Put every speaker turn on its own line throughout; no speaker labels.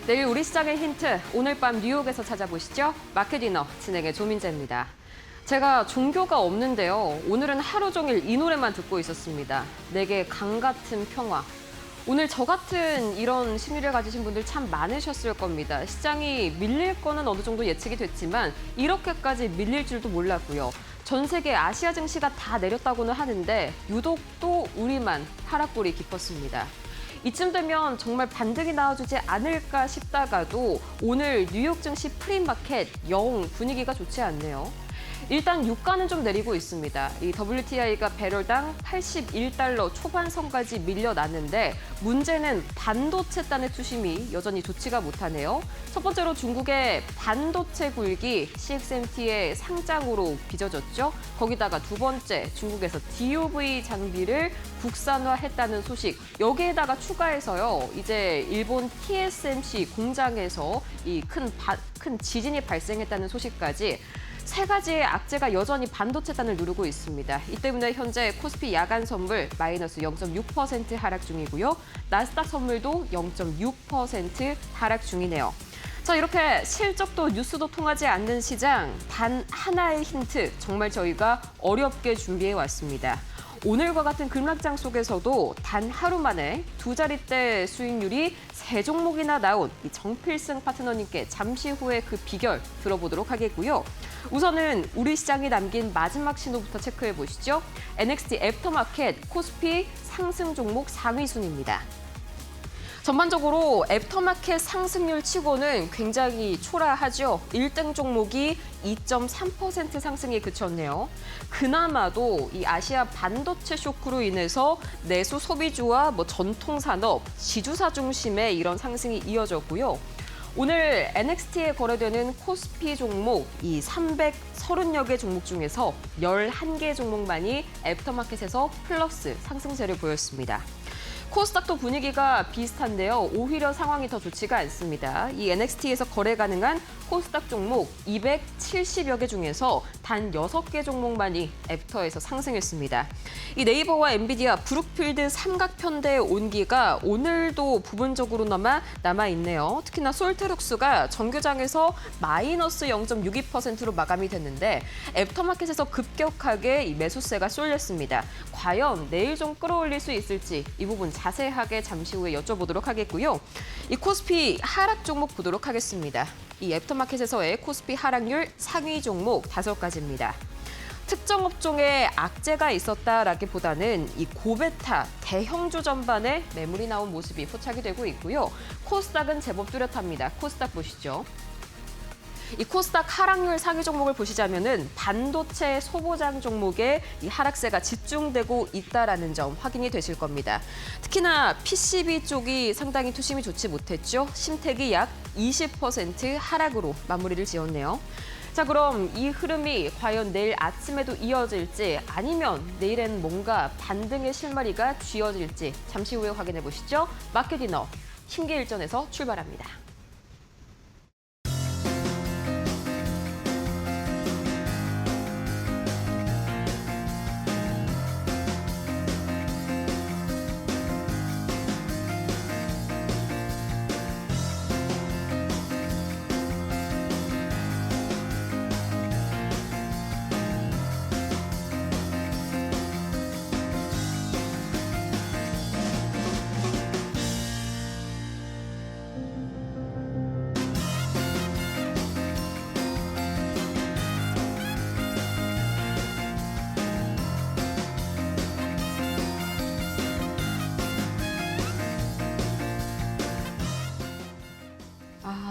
내일 우리 시장의 힌트, 오늘 밤 뉴욕에서 찾아보시죠. 마켓 디너 진행의 조민재입니다. 제가 종교가 없는데요. 오늘은 하루 종일 이 노래만 듣고 있었습니다. 내게 강 같은 평화. 오늘 저 같은 이런 심리를 가지신 분들 참 많으셨을 겁니다. 시장이 밀릴 거는 어느 정도 예측이 됐지만 이렇게까지 밀릴 줄도 몰랐고요. 전 세계 아시아 증시가 다 내렸다고는 하는데 유독 또 우리만 하락골이 깊었습니다. 이쯤 되면 정말 반등이 나와주지 않을까 싶다가도 오늘 뉴욕 증시 프리마켓 영 분위기가 좋지 않네요. 일단 유가는 좀 내리고 있습니다. 이 WTI가 배럴당 81달러 초반선까지 밀려났는데 문제는 반도체단의 투심이 여전히 좋지가 못하네요. 첫 번째로 중국의 반도체 굴기 CXMT의 상장으로 빚어졌죠. 거기다가 두 번째 중국에서 DOV 장비를 국산화했다는 소식. 여기에다가 추가해서요. 이제 일본 TSMC 공장에서 이 큰 지진이 발생했다는 소식까지 세 가지의 악재가 여전히 반도체단을 누르고 있습니다. 이 때문에 현재 코스피 야간 선물 마이너스 0.6% 하락 중이고요. 나스닥 선물도 0.6% 하락 중이네요. 자, 이렇게 실적도 뉴스도 통하지 않는 시장, 단 하나의 힌트 정말 저희가 어렵게 준비해 왔습니다. 오늘과 같은 급락장 속에서도 단 하루 만에 두 자릿대 수익률이 세 종목이나 나온 이 정필승 파트너님께 잠시 후에 그 비결 들어보도록 하겠고요. 우선은 우리 시장이 남긴 마지막 신호부터 체크해 보시죠. NXT 애프터마켓 코스피 상승 종목 상위 순입니다. 전반적으로 애프터마켓 상승률 치고는 굉장히 초라하죠. 1등 종목이 2.3% 상승에 그쳤네요. 그나마도 이 아시아 반도체 쇼크로 인해서 내수 소비주와 전통산업, 지주사 중심의 이런 상승이 이어졌고요. 오늘 NXT에 거래되는 코스피 종목 이 330여 개 종목 중에서 11개 종목만이 애프터마켓에서 플러스 상승세를 보였습니다. 코스닥도 분위기가 비슷한데요. 오히려 상황이 더 좋지가 않습니다. 이 NXT에서 거래 가능한 코스닥 종목 270여 개 중에서 단 6개 종목만이 애프터에서 상승했습니다. 이 네이버와 엔비디아, 브룩필드 삼각편대의 온기가 오늘도 부분적으로나마 남아있네요. 특히나 솔트룩스가 정규장에서 마이너스 0.62%로 마감이 됐는데 애프터마켓에서 급격하게 이 매수세가 쏠렸습니다. 과연 내일 좀 끌어올릴 수 있을지 이 부분 자세하게 잠시 후에 여쭤보도록 하겠고요. 이 코스피 하락 종목 보도록 하겠습니다. 이 애프터마켓에서의 코스피 하락률 상위 종목 5가지입니다. 특정 업종에 악재가 있었다라기보다는 이 고베타 대형주 전반에 매물이 나온 모습이 포착이 되고 있고요. 코스닥은 제법 뚜렷합니다. 코스닥 보시죠. 이 코스닥 하락률 상위 종목을 보시자면은 반도체 소보장 종목에 이 하락세가 집중되고 있다라는 점 확인이 되실 겁니다. 특히나 PCB 쪽이 상당히 투심이 좋지 못했죠. 심택이 약 20% 하락으로 마무리를 지었네요. 자, 그럼 이 흐름이 과연 내일 아침에도 이어질지 아니면 내일엔 뭔가 반등의 실마리가 쥐어질지 잠시 후에 확인해 보시죠. 마켓 디너 힘계일전에서 출발합니다.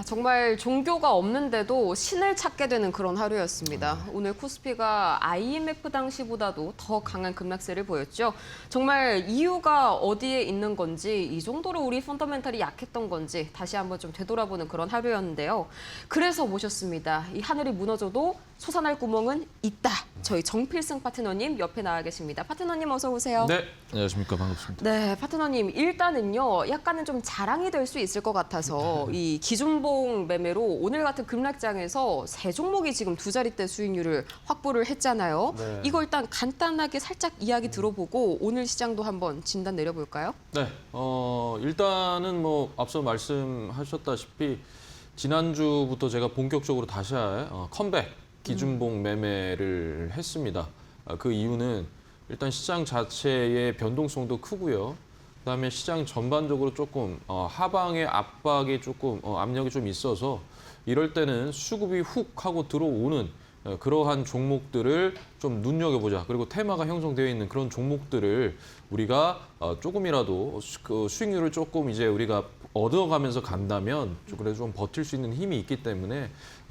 정말 종교가 없는데도 신을 찾게 되는 그런 하루였습니다. 오늘 코스피가 IMF 당시보다도 더 강한 급락세를 보였죠. 정말 이유가 어디에 있는 건지, 이 정도로 우리 펀더멘탈이 약했던 건지 다시 한번 좀 되돌아보는 그런 하루였는데요. 그래서 모셨습니다. 이 하늘이 무너져도 솟아날 구멍은 있다. 저희 정필승 파트너님 옆에 나와 계십니다. 파트너님 어서 오세요.
네, 안녕하십니까. 반갑습니다.
네, 파트너님 일단은요. 약간은 좀 자랑이 될 수 있을 것 같아서 이 기준봉 매매로 오늘 같은 급락장에서 세 종목이 지금 두 자릿대 수익률을 확보를 했잖아요.
네.
이거 일단 간단하게 살짝 이야기 들어보고 오늘 시장도 한번 진단 내려볼까요?
네, 일단은 뭐 앞서 말씀하셨다시피 지난주부터 제가 본격적으로 다시 컴백 기준봉 매매를 했습니다. 그 이유는 일단 시장 자체의 변동성도 크고요. 그다음에 시장 전반적으로 조금 하방의 압박이 조금 압력이 좀 있어서 이럴 때는 수급이 훅 하고 들어오는 그러한 종목들을 좀 눈여겨보자. 그리고 테마가 형성되어 있는 그런 종목들을 우리가 조금이라도 그 수익률을 조금 이제 우리가 얻어가면서 간다면 그래도 좀 버틸 수 있는 힘이 있기 때문에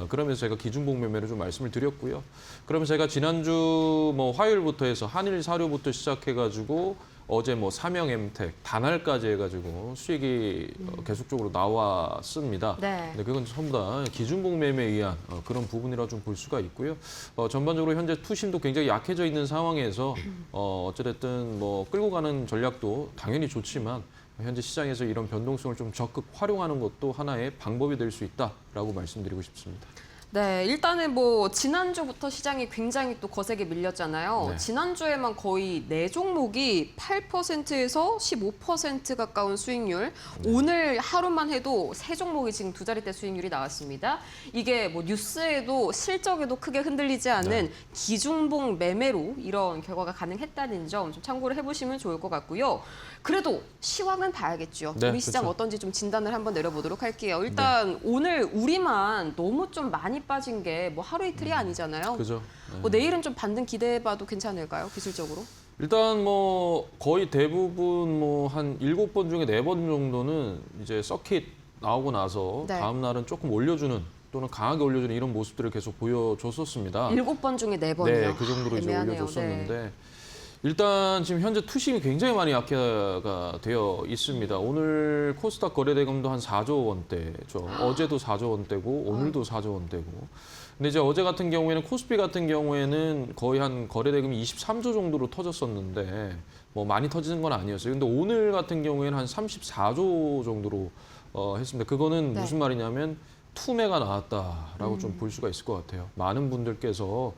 그러면서 제가 기준봉 매매를 좀 말씀을 드렸고요. 그러면 제가 지난주 뭐 화요일부터 해서 한일 사료부터 시작해가지고 어제 뭐 삼영엠텍, 단알까지 해가지고 수익이 계속적으로 나왔습니다.
네.
근데 그건 전부 다 기준봉 매매에 의한 그런 부분이라 좀 볼 수가 있고요. 전반적으로 현재 투심도 굉장히 약해져 있는 상황에서 어찌됐든 뭐 끌고 가는 전략도 당연히 좋지만 현재 시장에서 이런 변동성을 좀 적극 활용하는 것도 하나의 방법이 될 수 있다라고 말씀드리고 싶습니다.
네, 일단은 뭐 지난주부터 시장이 굉장히 또 거세게 밀렸잖아요.
네.
지난주에만 거의 네 종목이 8%에서 15% 가까운 수익률. 오늘 하루만 해도 세 종목이 지금 두 자릿대 수익률이 나왔습니다. 이게 뭐 뉴스에도 실적에도 크게 흔들리지 않는
네.
기준봉 매매로 이런 결과가 가능했다는 점 좀 참고를 해보시면 좋을 것 같고요. 그래도 시황은 봐야겠죠.
네,
우리 시장
그렇죠.
어떤지 좀 진단을 한번 내려보도록 할게요. 일단 오늘 우리만 너무 좀 많이 빠진 게 뭐 하루 이틀이 아니잖아요.
그죠? 네.
뭐 내일은 좀 반등 기대해봐도 괜찮을까요? 기술적으로?
일단 뭐 거의 대부분 뭐 한 7번 중에 4번 정도는 이제 서킷 나오고 나서
네.
다음 날은 조금 올려주는 또는 강하게 올려주는 이런 모습들을 계속 보여줬었습니다.
7번 중에 4번이요.
네, 그 정도로 이제
애매하네요.
올려줬었는데
네.
일단 지금 현재 투심이 굉장히 많이 약화가 되어 있습니다. 오늘 코스닥 거래대금도 한 4조 원대죠. 어제도 4조 원대고 오늘도 4조 원대고. 근데 이제 어제 같은 경우에는 코스피 같은 경우에는 거의 한 거래대금이 23조 정도로 터졌었는데 뭐 많이 터지는 건 아니었어요. 근데 오늘 같은 경우에는 한 34조 정도로 했습니다. 그거는
네.
무슨 말이냐면 투매가 나왔다라고 좀 볼 수가 있을 것 같아요. 많은 분들께서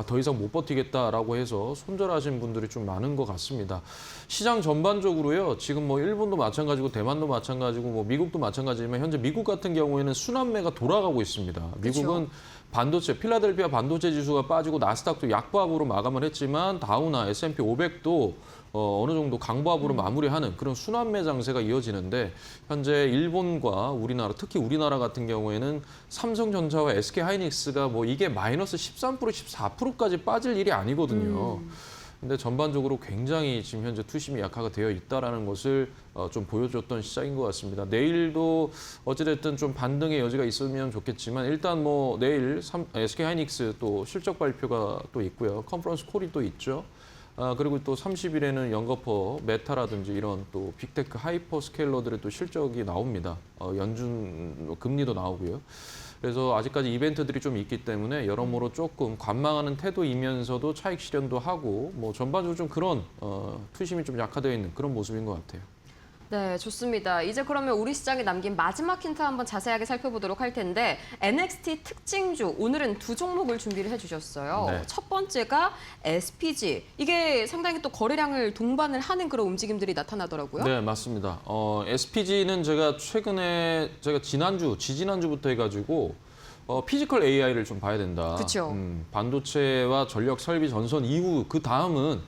더 이상 못 버티겠다라고 해서 손절하신 분들이 좀 많은 것 같습니다. 시장 전반적으로요. 지금 뭐 일본도 마찬가지고 대만도 마찬가지고 뭐 미국도 마찬가지지만 현재 미국 같은 경우에는 순환매가 돌아가고 있습니다. 미국은
그쵸.
반도체, 필라델피아 반도체 지수가 빠지고 나스닥도 약보합으로 마감을 했지만 다우나 S&P 500도 어느 정도 강보합으로 마무리하는 그런 순환매 장세가 이어지는데 현재 일본과 우리나라, 특히 우리나라 같은 경우에는 삼성전자와 SK하이닉스가 뭐 이게 마이너스 13%, 14%까지 빠질 일이 아니거든요. 근데 전반적으로 굉장히 지금 현재 투심이 약화가 되어 있다라는 것을 좀 보여줬던 시장인 것 같습니다. 내일도 어찌됐든 좀 반등의 여지가 있으면 좋겠지만 일단 뭐 내일 SK하이닉스 또 실적 발표가 또 있고요. 컨퍼런스 콜이 또 있죠. 그리고 또 30일에는 영거퍼, 메타라든지 이런 또 빅테크 하이퍼 스케일러들의 또 실적이 나옵니다. 연준 금리도 나오고요. 그래서 아직까지 이벤트들이 좀 있기 때문에 여러모로 조금 관망하는 태도이면서도 차익 실현도 하고 뭐 전반적으로 좀 그런 투심이 좀 약화되어 있는 그런 모습인 것 같아요.
네, 좋습니다. 이제 그러면 우리 시장에 남긴 마지막 힌트 한번 자세하게 살펴보도록 할 텐데 NXT 특징주, 오늘은 두 종목을 준비를 해주셨어요.
네.
첫 번째가 SPG. 이게 상당히 또 거래량을 동반을 하는 그런 움직임들이 나타나더라고요.
네, 맞습니다. SPG는 제가 최근에 지난주, 지지난주부터 해가지고 피지컬 AI를 좀 봐야 된다.
그쵸.
반도체와 전력 설비 전선 이후 그 다음은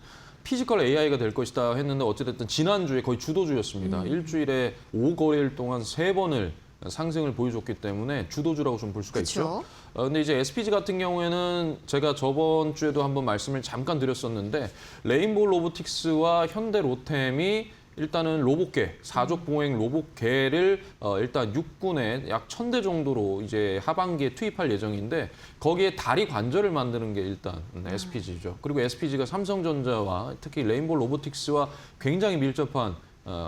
피지컬 AI가 될 것이다 했는데 어찌됐든 지난주에 거의 주도주였습니다. 일주일에 5거래일 동안 3번을 상승을 보여줬기 때문에 주도주라고 좀 볼 수가 있죠. 근데 이제 SPG 같은 경우에는 제가 저번 주에도 한번 말씀을 잠깐 드렸었는데 레인보우 로보틱스와 현대 로템이 일단은 로봇계, 사족 보행 로봇계를 일단 육군에 약 1,000대 정도로 이제 하반기에 투입할 예정인데 거기에 다리 관절을 만드는 게 일단 SPG죠. 그리고 SPG가 삼성전자와 특히 레인보우 로보틱스와 굉장히 밀접한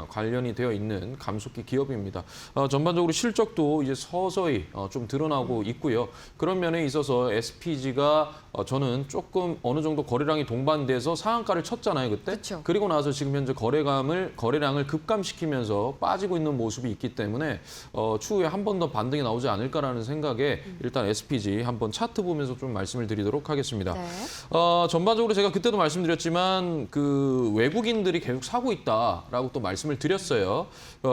관련이 되어 있는 감속기 기업입니다. 전반적으로 실적도 이제 서서히 좀 드러나고 있고요. 그런 면에 있어서 SPG가 저는 조금 어느 정도 거래량이 동반돼서 상한가를 쳤잖아요, 그때.
그쵸.
그리고 나서 지금 현재 거래량을 급감시키면서 빠지고 있는 모습이 있기 때문에 추후에 한 번 더 반등이 나오지 않을까라는 생각에 일단 SPG 한번 차트 보면서 좀 말씀을 드리도록 하겠습니다.
네.
전반적으로 제가 그때도 말씀드렸지만 그 외국인들이 계속 사고 있다라고 또 말씀을 드렸어요.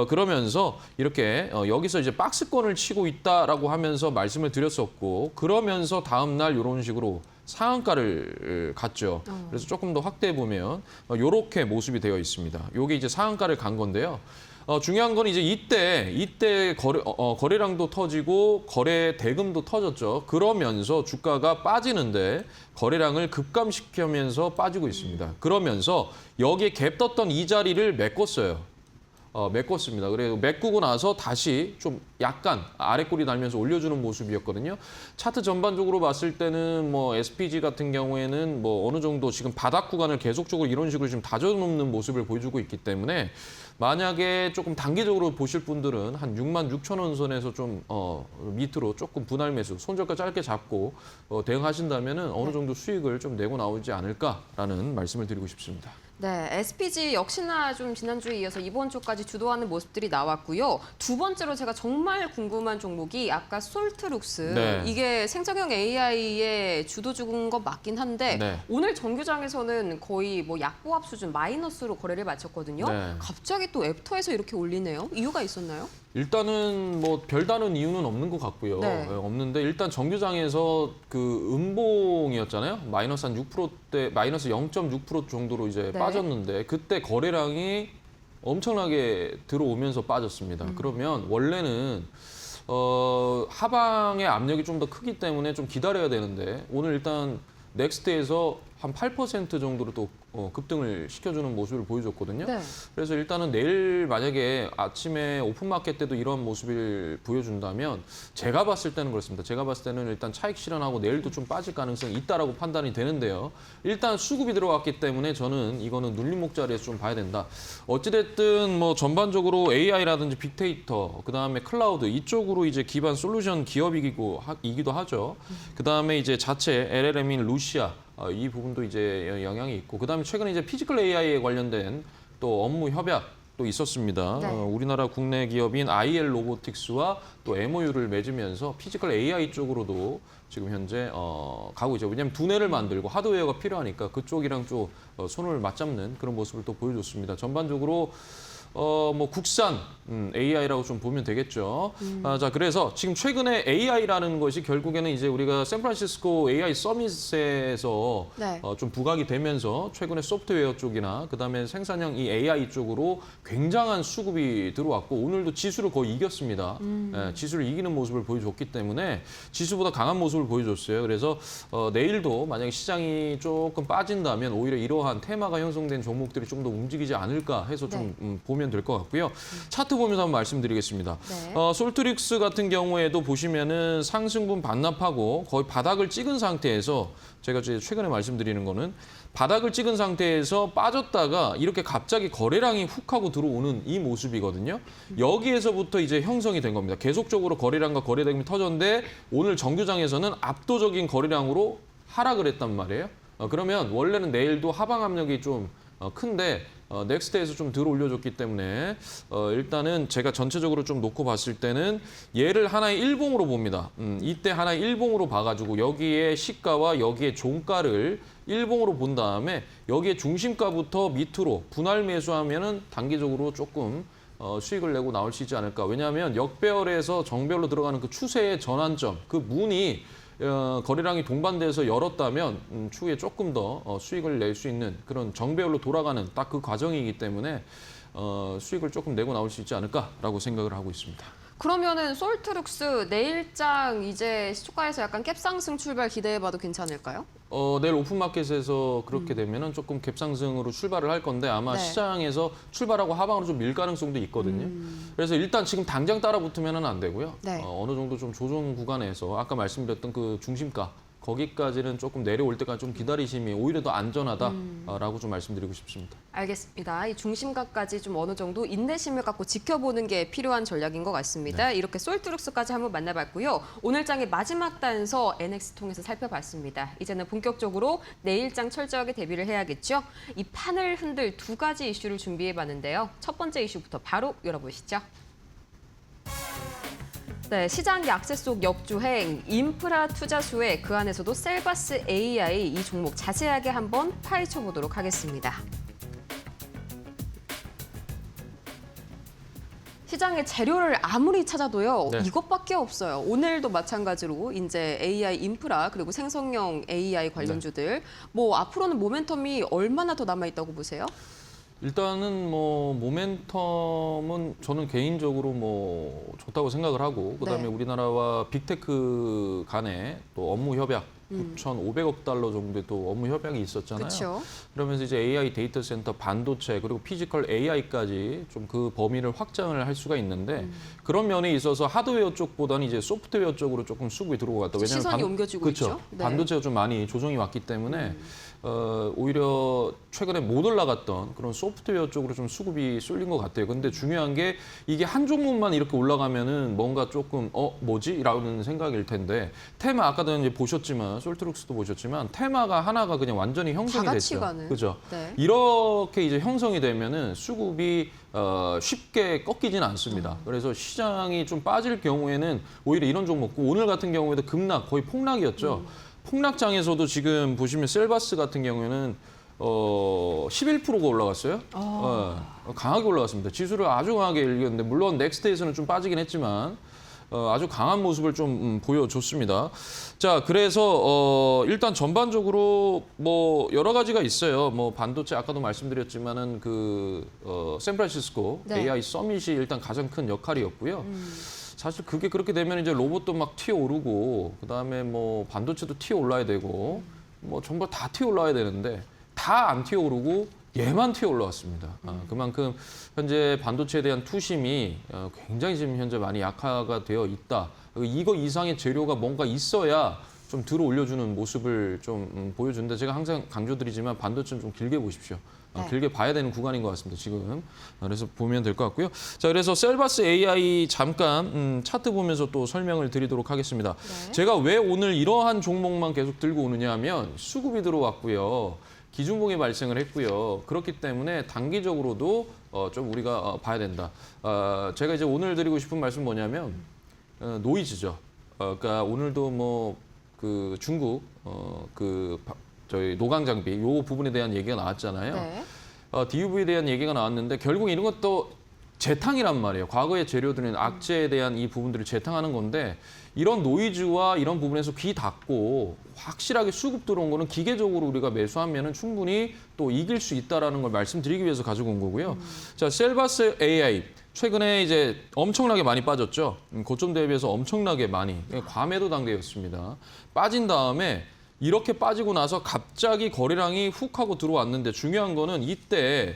그러면서 이렇게 여기서 이제 박스권을 치고 있다라고 하면서 말씀을 드렸었고 그러면서 다음 날 이런 식으로 상한가를 갔죠. 그래서 조금 더 확대해 보면 이렇게 모습이 되어 있습니다. 이게 이제 상한가를 간 건데요. 중요한 건 이제 이때 거래량도 터지고 거래 대금도 터졌죠. 그러면서 주가가 빠지는데 거래량을 급감시키면서 빠지고 있습니다. 그러면서 여기에 갭 떴던 이 자리를 메꿨어요. 메꿨습니다. 그래서 메꾸고 나서 다시 좀 약간 아래꼬리 달면서 올려주는 모습이었거든요. 차트 전반적으로 봤을 때는 뭐 SPG 같은 경우에는 뭐 어느 정도 지금 바닥 구간을 계속적으로 이런 식으로 지금 다져놓는 모습을 보여주고 있기 때문에 만약에 조금 단기적으로 보실 분들은 한 66,000원 선에서 좀 밑으로 조금 분할 매수, 손절가 짧게 잡고 대응하신다면은 어느 정도 수익을 좀 내고 나오지 않을까라는 말씀을 드리고 싶습니다.
네, SPG 역시나 좀 지난주에 이어서 이번 주까지 주도하는 모습들이 나왔고요. 두 번째로 제가 정말 궁금한 종목이 아까 솔트룩스.
네.
이게 생성형 AI의 주도 죽은 것 맞긴 한데
네.
오늘 정규장에서는 거의 뭐 약보합 수준 마이너스로 거래를 마쳤거든요.
네.
갑자기 또 애프터에서 이렇게 올리네요. 이유가 있었나요?
일단은 뭐 별다른 이유는 없는 것 같고요.
네.
없는데 일단 정규장에서 그 음봉이었잖아요. 마이너스 한 6%대 마이너스 0.6% 정도로 이제
네.
빠졌는데 그때 거래량이 엄청나게 들어오면서 빠졌습니다. 그러면 원래는 하방의 압력이 좀 더 크기 때문에 좀 기다려야 되는데 오늘 일단 넥스트에서 한 8% 정도로 또 급등을 시켜주는 모습을 보여줬거든요.
네.
그래서 일단은 내일 만약에 아침에 오픈마켓 때도 이런 모습을 보여준다면 제가 봤을 때는 그렇습니다. 제가 봤을 때는 일단 차익 실현하고 내일도 좀 빠질 가능성이 있다라고 판단이 되는데요. 일단 수급이 들어왔기 때문에 저는 이거는 눌림목 자리에서 좀 봐야 된다. 어찌됐든 뭐 전반적으로 AI라든지 빅데이터, 그다음에 클라우드 이쪽으로 이제 기반 솔루션 기업이기도 하죠. 그다음에 이제 자체 LLM인 루시아 이 부분도 이제 영향이 있고 그다음에 최근에 이제 피지컬 AI에 관련된 또 업무 협약도 있었습니다.
네.
우리나라 국내 기업인 IL 로보틱스와 또 MOU를 맺으면서 피지컬 AI 쪽으로도 지금 현재 가고 있죠. 왜냐하면 두뇌를 만들고 하드웨어가 필요하니까 그쪽이랑 좀 손을 맞잡는 그런 모습을 또 보여줬습니다. 전반적으로 뭐 국산 AI라고 좀 보면 되겠죠. 자, 그래서 지금 최근에 AI라는 것이 결국에는 이제 우리가 샌프란시스코 AI 서밋에서
네.
좀 부각이 되면서 최근에 소프트웨어 쪽이나 그다음에 생산형 이 AI 쪽으로 굉장한 수급이 들어왔고 오늘도 지수를 거의 이겼습니다. 예, 지수를 이기는 모습을 보여줬기 때문에 지수보다 강한 모습을 보여줬어요. 그래서 내일도 만약에 시장이 조금 빠진다면 오히려 이러한 테마가 형성된 종목들이 좀 더 움직이지 않을까 해서 좀 보면 될 것 같고요. 차트 보면서 한번 말씀드리겠습니다.
네.
솔트릭스 같은 경우에도 보시면은 상승분 반납하고 거의 바닥을 찍은 상태에서 제가 이제 최근에 말씀드리는 거는 바닥을 찍은 상태에서 빠졌다가 이렇게 갑자기 거래량이 훅 하고 들어오는 이 모습이거든요. 여기에서부터 이제 형성이 된 겁니다. 계속적으로 거래량과 거래대금이 터졌는데 오늘 정규장에서는 압도적인 거래량으로 하락을 했단 말이에요. 그러면 원래는 내일도 하방 압력이 좀 큰데 넥스트에서 좀 들어 올려줬기 때문에 일단은 제가 전체적으로 좀 놓고 봤을 때는 얘를 하나의 일봉으로 봅니다. 이때 하나의 일봉으로 봐가지고 여기에 시가와 여기에 종가를 일봉으로 본 다음에 여기에 중심가부터 밑으로 분할 매수하면은 단기적으로 조금 수익을 내고 나올 수 있지 않을까. 왜냐하면 역배열에서 정배열로 들어가는 그 추세의 전환점, 그 문이 거래량이 동반돼서 열었다면 추후에 조금 더 수익을 낼 수 있는 그런 정배열로 돌아가는 딱 그 과정이기 때문에 수익을 조금 내고 나올 수 있지 않을까라고 생각을 하고 있습니다.
그러면은 솔트룩스 내일장 이제 시초가에서 약간 갭상승 출발 기대해봐도 괜찮을까요?
내일 오픈마켓에서 그렇게 되면은 조금 갭상승으로 출발을 할 건데 아마
네.
시장에서 출발하고 하방으로 좀 밀 가능성도 있거든요. 그래서 일단 지금 당장 따라 붙으면은 안 되고요.
네.
어느 정도 좀 조정 구간에서 아까 말씀드렸던 그 중심가 거기까지는 조금 내려올 때까지 좀 기다리심이 오히려 더 안전하다라고 좀 말씀드리고 싶습니다.
알겠습니다. 이 중심가까지 좀 어느 정도 인내심을 갖고 지켜보는 게 필요한 전략인 것 같습니다. 이렇게 솔트룩스까지 한번 만나봤고요. 오늘 장의 마지막 단서 NX 통해서 살펴봤습니다. 이제는 본격적으로 내일장 철저하게 대비를 해야겠죠. 이 판을 흔들 두 가지 이슈를 준비해봤는데요. 첫 번째 이슈부터 바로 열어보시죠. 네, 시장 약세 속 역주행, 인프라 투자 수혜, 그 안에서도 셀바스 AI 이 종목 자세하게 한번 파헤쳐 보도록 하겠습니다. 시장의 재료를 아무리 찾아도요,
네.
이것밖에 없어요. 오늘도 마찬가지로 이제 AI 인프라 그리고 생성형 AI 관련주들, 뭐 앞으로는 모멘텀이 얼마나 더 남아 있다고 보세요?
일단은 뭐 모멘텀은 저는 개인적으로 뭐 좋다고 생각을 하고 그다음에
네.
우리나라와 빅테크 간에 또 업무 협약 9,500억 달러 정도의 또 업무 협약이 있었잖아요.
그렇죠.
그러면서 이제 AI 데이터 센터, 반도체 그리고 피지컬 AI까지 좀 그 범위를 확장을 할 수가 있는데 그런 면에 있어서 하드웨어 쪽보다는 이제 소프트웨어 쪽으로 조금 수급이 들어오고 갔다.
시선이 옮겨지고
그렇죠.
있죠. 네.
반도체가 좀 많이 조정이 왔기 때문에 오히려 최근에 못 올라갔던 그런 소프트웨어 쪽으로 좀 수급이 쏠린 것 같아요. 근데 중요한 게 이게 한 종목만 이렇게 올라가면은 뭔가 조금 뭐지? 라는 생각일 텐데 테마 아까도 이제 보셨지만 솔트룩스도 보셨지만 테마가 하나가 그냥 완전히 형성이
다 같이
됐죠.
가는.
그죠?
네.
이렇게 이제 형성이 되면은 수급이 쉽게 꺾이지는 않습니다. 그래서 시장이 좀 빠질 경우에는 오히려 이런 종목, 오늘 같은 경우에도 급락, 거의 폭락이었죠. 폭락장에서도 지금 보시면 셀바스 같은 경우에는 11%가 올라갔어요. 강하게 올라갔습니다. 지수를 아주 강하게 일겼는데 물론 넥스트에서는 좀 빠지긴 했지만 아주 강한 모습을 좀 보여줬습니다. 자, 그래서 일단 전반적으로 뭐 여러 가지가 있어요. 뭐 반도체 아까도 말씀드렸지만은 샌프란시스코
네.
AI 서밋이 일단 가장 큰 역할이었고요. 사실 그게 그렇게 되면 이제 로봇도 막 튀어오르고 그다음에 뭐 반도체도 튀어올라야 되고 뭐 전부 다 튀어올라야 되는데 다 안 튀어오르고 얘만 튀어올라왔습니다. 그만큼 현재 반도체에 대한 투심이 굉장히 지금 현재 많이 약화가 되어 있다. 이거 이상의 재료가 뭔가 있어야 좀 들어 올려주는 모습을 좀 보여주는데 제가 항상 강조드리지만 반도체는 좀 길게 보십시오.
네.
길게 봐야 되는 구간인 것 같습니다, 지금. 그래서 보면 될 것 같고요. 자, 그래서 셀바스 AI 잠깐 차트 보면서 또 설명을 드리도록 하겠습니다.
네.
제가 왜 오늘 이러한 종목만 계속 들고 오느냐 하면 수급이 들어왔고요. 기준봉이 발생을 했고요. 그렇기 때문에 단기적으로도 좀 우리가 봐야 된다. 제가 이제 오늘 드리고 싶은 말씀 뭐냐면 노이즈죠. 그러니까 오늘도 뭐 그 중국 저희 노광 장비 요 부분에 대한 얘기가 나왔잖아요.
네.
DUV에 대한 얘기가 나왔는데 결국 이런 것도 재탕이란 말이에요. 과거의 재료들은 악재에 대한 이 부분들을 재탕하는 건데 이런 노이즈와 이런 부분에서 귀 닫고 확실하게 수급 들어온 거는 기계적으로 우리가 매수하면은 충분히 또 이길 수 있다라는 걸 말씀드리기 위해서 가지고 온 거고요. 자, 셀바스 AI 최근에 이제 엄청나게 많이 빠졌죠. 고점 대비해서 엄청나게 많이 과매도 단계였습니다. 빠진 다음에 이렇게 빠지고 나서 갑자기 거래량이 훅 하고 들어왔는데 중요한 거는 이때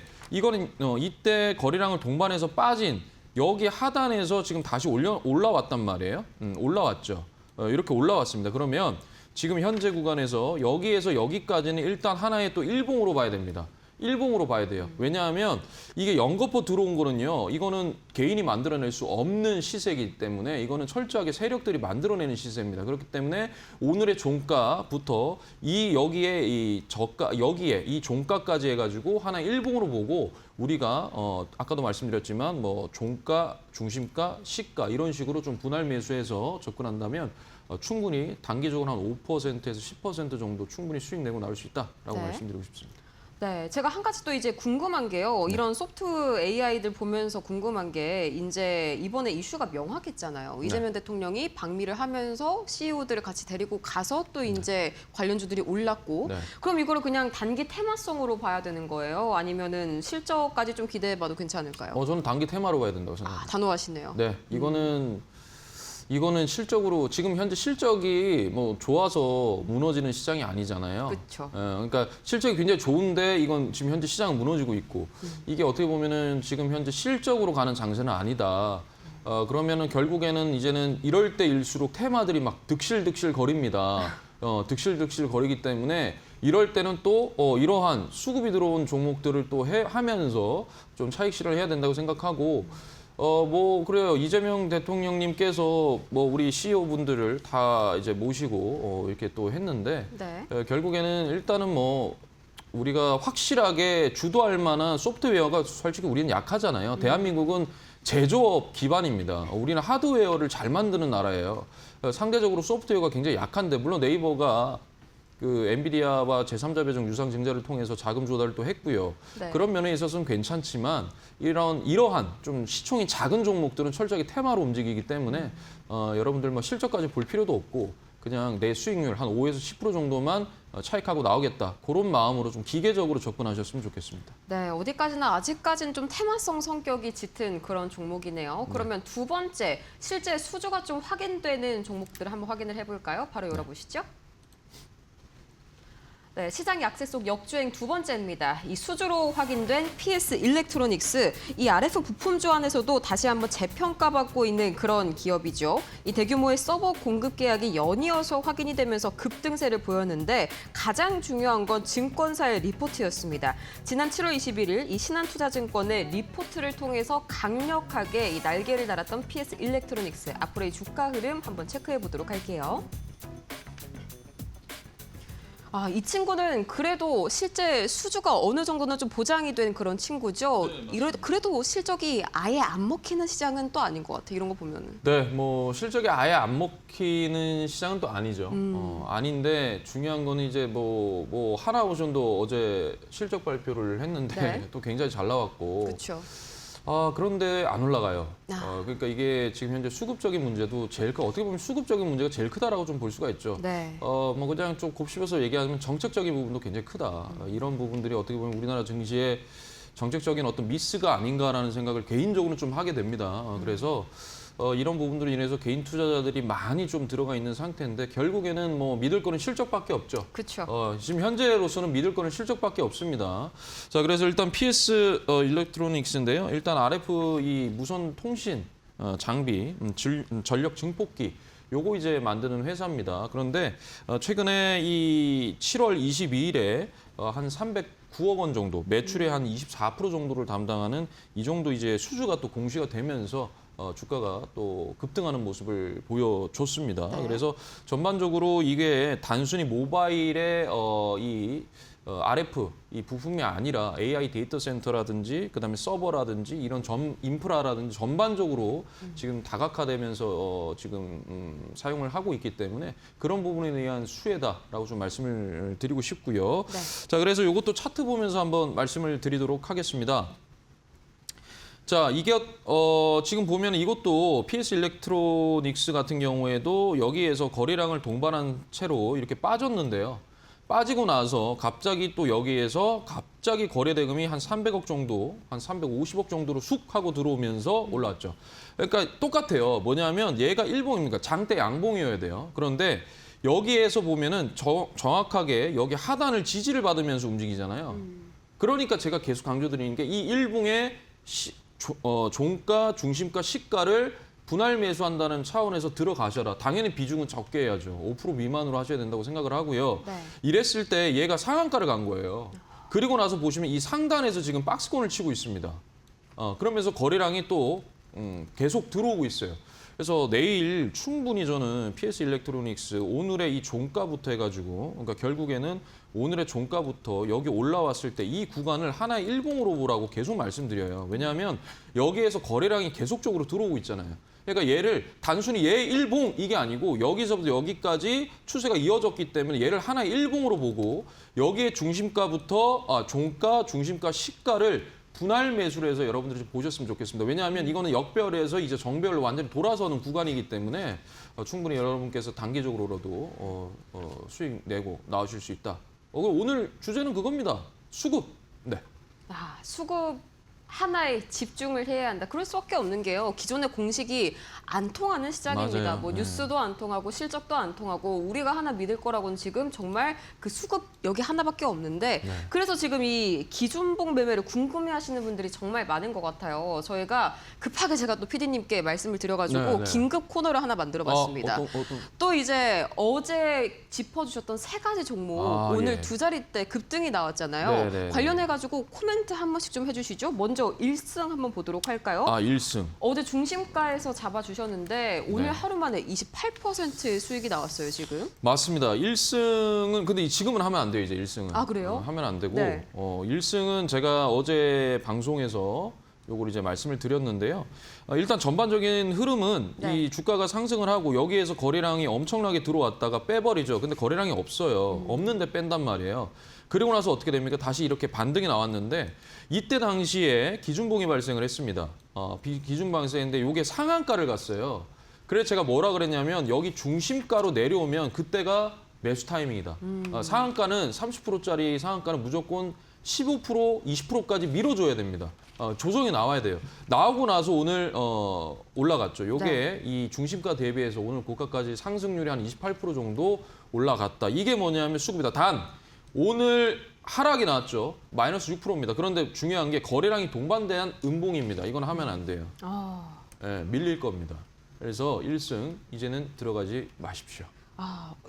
거래량을 동반해서 빠진 여기 하단에서 지금 다시 올라왔단 말이에요. 올라왔죠. 이렇게 올라왔습니다. 그러면 지금 현재 구간에서 여기에서 여기까지는 일단 하나의 또 일봉으로 봐야 됩니다. 일봉으로 봐야 돼요. 왜냐하면 이게 연거푸 들어온 거는요. 이거는 개인이 만들어낼 수 없는 시세이기 때문에 이거는 철저하게 세력들이 만들어내는 시세입니다. 그렇기 때문에 오늘의 종가부터 여기에 이 종가까지 해가지고 하나 일봉으로 보고 우리가 아까도 말씀드렸지만 뭐 종가, 중심가, 시가 이런 식으로 좀 분할 매수해서 접근한다면 충분히 단기적으로 한 5%에서 10% 정도 충분히 수익 내고 나올 수 있다라고
네.
말씀드리고 싶습니다.
네, 제가 한 가지 또 이제 궁금한 게요. 이런 소프트 AI들 보면서 궁금한 게 이제 이번에 이슈가 명확했잖아요. 이재명 대통령이 방미를 하면서 CEO들을 같이 데리고 가서 또 이제 관련주들이 올랐고
네.
그럼 이거를 그냥 단기 테마성으로 봐야 되는 거예요? 아니면은 실적까지 좀 기대해봐도 괜찮을까요?
저는 단기 테마로 봐야 된다고 생각합니다.
단호하시네요.
네, 이거는 실적으로 지금 현재 실적이 뭐 좋아서 무너지는 시장이 아니잖아요.
그렇죠.
그러니까 실적이 굉장히 좋은데 이건 지금 현재 시장은 무너지고 있고 이게 어떻게 보면은 지금 현재 실적으로 가는 장세는 아니다. 그러면은 결국에는 이제는 이럴 때일수록 테마들이 막 득실득실 거립니다. 득실득실 거리기 때문에 이럴 때는 또 이러한 수급이 들어온 종목들을 또 하면서 좀 차익 실현을 해야 된다고 생각하고 뭐 그래요. 이재명 대통령님께서 뭐 우리 CEO 분들을 다 이제 모시고 이렇게 또 했는데
네.
결국에는 일단은 뭐 우리가 확실하게 주도할 만한 소프트웨어가 솔직히 우리는 약하잖아요. 대한민국은 제조업 기반입니다. 우리는 하드웨어를 잘 만드는 나라예요. 상대적으로 소프트웨어가 굉장히 약한데 물론 네이버가 그 엔비디아와 제3자 배정 유상 증자를 통해서 자금 조달을 또 했고요.
네.
그런 면에 있어서는 괜찮지만 이러한 좀 시총이 작은 종목들은 철저하게 테마로 움직이기 때문에 여러분들 뭐 실적까지 볼 필요도 없고 그냥 내 수익률 한 5에서 10% 정도만 차익하고 나오겠다. 그런 마음으로 좀 기계적으로 접근하셨으면 좋겠습니다.
네, 어디까지나 아직까지는 좀 테마성 성격이 짙은 그런 종목이네요. 그러면 두 번째, 실제 수주가 좀 확인되는 종목들을 한번 확인을 해볼까요? 바로 열어보시죠. 네, 시장 약세 속 역주행 두 번째입니다. 이 수주로 확인된 PS 일렉트로닉스, 이 RF 부품주 안에서도 다시 한번 재평가받고 있는 그런 기업이죠. 이 대규모의 서버 공급 계약이 연이어서 확인이 되면서 급등세를 보였는데 가장 중요한 건 증권사의 리포트였습니다. 지난 7월 21일 이 신한투자증권의 리포트를 통해서 강력하게 이 날개를 달았던 PS 일렉트로닉스, 앞으로의 주가 흐름 한번 체크해 보도록 할게요. 이 친구는 그래도 실제 수주가 어느 정도는 좀 보장이 된 그런 친구죠. 그래도 실적이 아예 안 먹히는 시장은 또 아닌 것 같아요. 이런 거 보면은.
네, 뭐 실적이 아예 안 먹히는 시장은 또 아니죠. 아닌데 중요한 거는 이제 뭐 하나오션도 어제 실적 발표를 했는데
네.
또 굉장히 잘 나왔고.
그렇죠.
그런데 안 올라가요. 그러니까 이게 지금 현재 수급적인 문제도 어떻게 보면 수급적인 문제가 제일 크다라고 좀 볼 수가 있죠.
네.
뭐 그냥 좀 곱씹어서 얘기하면 정책적인 부분도 굉장히 크다. 이런 부분들이 어떻게 보면 우리나라 증시의 정책적인 어떤 미스가 아닌가라는 생각을 개인적으로 좀 하게 됩니다. 그래서 이런 부분들로 인해서 개인 투자자들이 많이 좀 들어가 있는 상태인데 결국에는 뭐 믿을 거는 실적밖에 없죠.
그렇죠.
지금 현재로서는 믿을 거는 실적밖에 없습니다. 자, 그래서 일단 PS 일렉트로닉스인데요. 일단 RF 이 무선 통신 장비, 전력 증폭기 요거 이제 만드는 회사입니다. 그런데 최근에 이 7월 22일에 한 309억 원 정도, 매출의 한 24% 정도를 담당하는 이 정도 이제 수주가 또 공시가 되면서 주가가 또 급등하는 모습을 보여줬습니다.
네.
그래서 전반적으로 이게 단순히 모바일의 RF 이 부품이 아니라 AI 데이터 센터라든지 그다음에 서버라든지 이런 인프라라든지 전반적으로 지금 다각화되면서 지금 사용을 하고 있기 때문에 그런 부분에 대한 수혜다라고 좀 말씀을 드리고 싶고요.
네.
자, 그래서 이것도 차트 보면서 한번 말씀을 드리도록 하겠습니다. 자, 이게 지금 보면 이것도 PS 일렉트로닉스 같은 경우에도 여기에서 거래량을 동반한 채로 이렇게 빠졌는데요. 빠지고 나서 갑자기 또 여기에서 갑자기 거래 대금이 한 300억 정도, 한 350억 정도로 쑥 하고 들어오면서 올라왔죠. 그러니까 똑같아요. 뭐냐면 얘가 일봉입니까? 장대 양봉이어야 돼요. 그런데 여기에서 보면은 정확하게 여기 하단을 지지를 받으면서 움직이잖아요. 그러니까 제가 계속 강조드리는 게 이 일봉의 종가, 중심가, 시가를 분할 매수한다는 차원에서 들어가셔라. 당연히 비중은 적게 해야죠. 5% 미만으로 하셔야 된다고 생각을 하고요.
네.
이랬을 때 얘가 상한가를 간 거예요. 그리고 나서 보시면 이 상단에서 지금 박스권을 치고 있습니다. 그러면서 거래량이 또 계속 들어오고 있어요. 그래서 내일 충분히 저는 PS 일렉트로닉스 오늘의 이 종가부터 해가지고 그러니까 결국에는 오늘의 종가부터 여기 올라왔을 때 이 구간을 하나의 일봉으로 보라고 계속 말씀드려요. 왜냐하면 여기에서 거래량이 계속적으로 들어오고 있잖아요. 그러니까 얘를 단순히 얘 일봉 이게 아니고 여기서부터 여기까지 추세가 이어졌기 때문에 얘를 하나의 일봉으로 보고 여기에 중심가부터 종가, 중심가, 시가를 분할 매수를 해서 여러분들이 좀 보셨으면 좋겠습니다. 왜냐하면 이거는 역별에서 이제 정별로 완전히 돌아서는 구간이기 때문에 충분히 여러분께서 단기적으로라도 수익 내고 나오실 수 있다. 오늘 주제는 그겁니다. 수급. 네.
수급 하나에 집중을 해야 한다. 그럴 수밖에 없는 게요. 기존의 공식이 안 통하는 시장입니다.
맞아요.
뭐
네.
뉴스도 안 통하고 실적도 안 통하고 우리가 하나 믿을 거라고는 지금 정말 그 수급 여기 하나밖에 없는데
네.
그래서 지금 이 기준봉 매매를 궁금해하시는 분들이 정말 많은 것 같아요. 저희가 급하게 제가 또 PD님께 말씀을 드려가지고
네, 네.
긴급 코너를 하나 만들어봤습니다.
어떤
또 이제 어제 짚어주셨던 세 가지 종목 오늘
예.
두 자릿대 급등이 나왔잖아요.
네, 네, 네.
관련해가지고 코멘트 한 번씩 좀 해주시죠. 먼저 1승 한번 보도록 할까요?
1승.
어제 중심가에서 잡아주셨는데 오늘
네.
하루 만에 28%의 수익이 나왔어요, 지금.
맞습니다. 1승은 근데 지금은 하면 안 돼요, 이제 1승은.
아, 그래요?
하면 안 되고
네.
1승은 제가 어제 방송에서 요걸 이제 말씀을 드렸는데요. 일단 전반적인 흐름은
네.
이 주가가 상승을 하고 여기에서 거래량이 엄청나게 들어왔다가 빼버리죠. 근데 거래량이 없어요. 없는데 뺀단 말이에요. 그리고 나서 어떻게 됩니까? 다시 이렇게 반등이 나왔는데 이때 당시에 기준봉이 발생을 했습니다. 기준 발생인데 이게 상한가를 갔어요. 그래서 제가 뭐라 그랬냐면 여기 중심가로 내려오면 그때가 매수 타이밍이다. 상한가는 30%짜리 상한가는 무조건 15%, 20%까지 밀어줘야 됩니다. 조정이 나와야 돼요. 나오고 나서 오늘 올라갔죠. 요게
네.
이 중심가 대비해서 오늘 고가까지 상승률이 한 28% 정도 올라갔다. 이게 뭐냐면 수급이다. 단 오늘 하락이 나왔죠. 마이너스 6%입니다. 그런데 중요한 게 거래량이 동반된 음봉입니다. 이건 하면 안 돼요. 예, 밀릴 겁니다. 그래서 1승 이제는 들어가지 마십시오.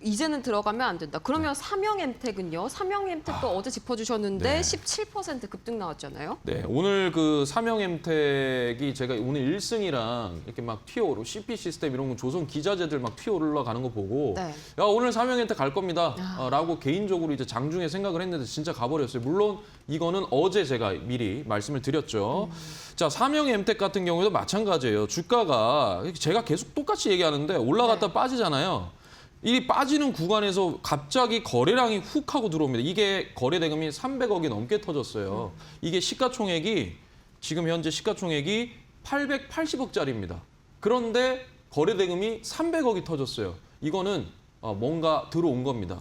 이제는 들어가면 안 된다. 그러면 삼영엠텍은요? 삼영엠텍도 어제 짚어주셨는데
네.
17% 급등 나왔잖아요.
네, 오늘 그 삼영엠텍이 제가 오늘 1승이랑 이렇게 막 튀어오르 CP 시스템 이런 거 조선 기자재들 막 튀어올라가는 거 보고
네.
야 오늘 삼영엠텍 갈 겁니다 라고 개인적으로 이제 장중에 생각을 했는데 진짜 가버렸어요. 물론 이거는 어제 제가 미리 말씀을 드렸죠. 자, 삼영엠텍 같은 경우에도 마찬가지예요. 주가가 제가 계속 똑같이 얘기하는데 올라갔다
네.
빠지잖아요. 이 빠지는 구간에서 갑자기 거래량이 훅 하고 들어옵니다. 이게 거래 대금이 300억이 넘게 터졌어요. 이게 시가총액이 지금 현재 시가총액이 880억짜리입니다. 그런데 거래 대금이 300억이 터졌어요. 이거는 뭔가 들어온 겁니다.